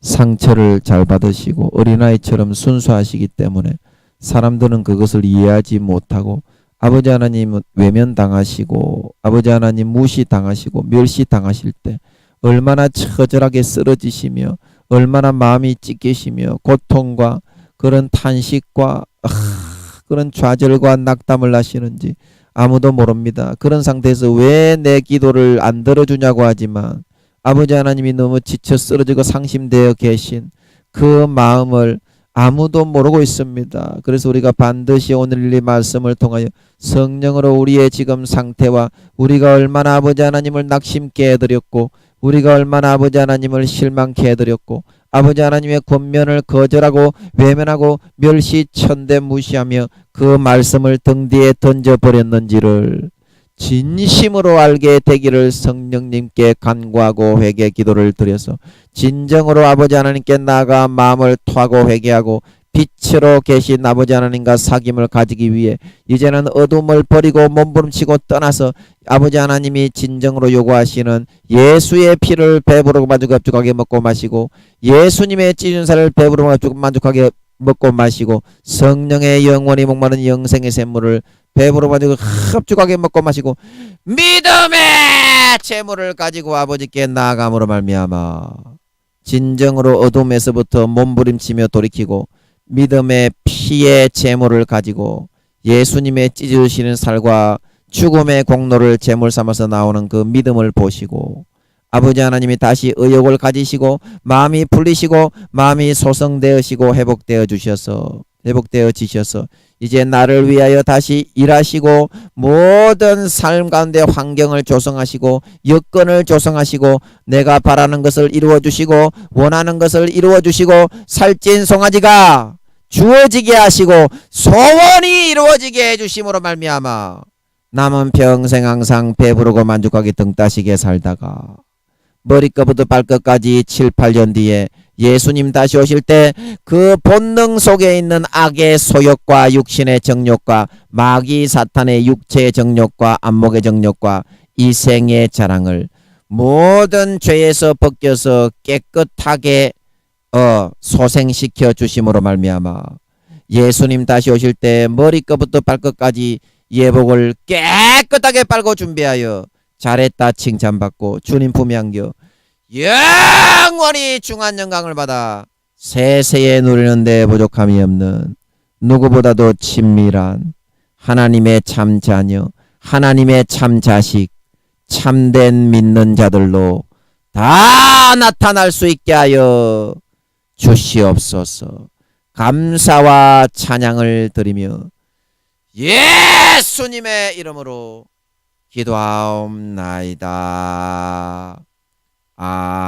상처를 잘 받으시고 어린아이처럼 순수하시기 때문에 사람들은 그것을 이해하지 못하고 아버지 하나님은 외면당하시고 아버지 하나님 무시당하시고 멸시당하실 때 얼마나 처절하게 쓰러지시며 얼마나 마음이 찢기시며 고통과 그런 탄식과 그런 좌절과 낙담을 하시는지 아무도 모릅니다. 그런 상태에서 왜 내 기도를 안 들어주냐고 하지만 아버지 하나님이 너무 지쳐 쓰러지고 상심되어 계신 그 마음을 아무도 모르고 있습니다. 그래서 우리가 반드시 오늘 이 말씀을 통하여 성령으로 우리의 지금 상태와 우리가 얼마나 아버지 하나님을 낙심케 해드렸고 우리가 얼마나 아버지 하나님을 실망케 해드렸고 아버지 하나님의 권면을 거절하고 외면하고 멸시 천대 무시하며 그 말씀을 등 뒤에 던져버렸는지를 진심으로 알게 되기를 성령님께 간구하고 회개 기도를 드려서 진정으로 아버지 하나님께 나아가 마음을 토하고 회개하고 빛으로 계신 아버지 하나님과 사귐을 가지기 위해 이제는 어둠을 버리고 몸부림치고 떠나서 아버지 하나님이 진정으로 요구하시는 예수의 피를 배부르고 만족하게 먹고 마시고 예수님의 찢은 살을 배부르고 만족하게 먹고 마시고 성령의 영원히 목마른 영생의 샘물을 배부르고 흡족하게 먹고 마시고 믿음의 재물을 가지고 아버지께 나아감으로 말미암아 진정으로 어둠에서부터 몸부림치며 돌이키고 믿음의 피의 재물을 가지고 예수님의 찢으시는 살과 죽음의 공로를 재물 삼아서 나오는 그 믿음을 보시고 아버지 하나님이 다시 의욕을 가지시고 마음이 풀리시고 마음이 소성되으시고 회복되어 지셔서 이제 나를 위하여 다시 일하시고 모든 삶 가운데 환경을 조성하시고 여건을 조성하시고 내가 바라는 것을 이루어 주시고 원하는 것을 이루어 주시고 살찐 송아지가 주어지게 하시고 소원이 이루어지게 해주심으로 말미암아 남은 평생 항상 배부르고 만족하게 등 따시게 살다가 머리끝부터 발끝까지 7, 8년 뒤에 예수님 다시 오실 때 그 본능 속에 있는 악의 소욕과 육신의 정욕과 마귀 사탄의 육체의 정욕과 안목의 정욕과 이 생의 자랑을 모든 죄에서 벗겨서 깨끗하게 소생시켜 주심으로 말미암아 예수님 다시 오실 때 머리끝부터 발끝까지 예복을 깨끗하게 빨고 준비하여 잘했다 칭찬받고 주님 품에 안겨 영원히 중한 영광을 받아 세세에 누리는 데 부족함이 없는 누구보다도 친밀한 하나님의 참 자녀, 하나님의 참 자식, 참된 믿는 자들로 다 나타날 수 있게 하여 주시옵소서. 감사와 찬양을 드리며 예수님의 이름으로 기도하옵나이다. 아멘.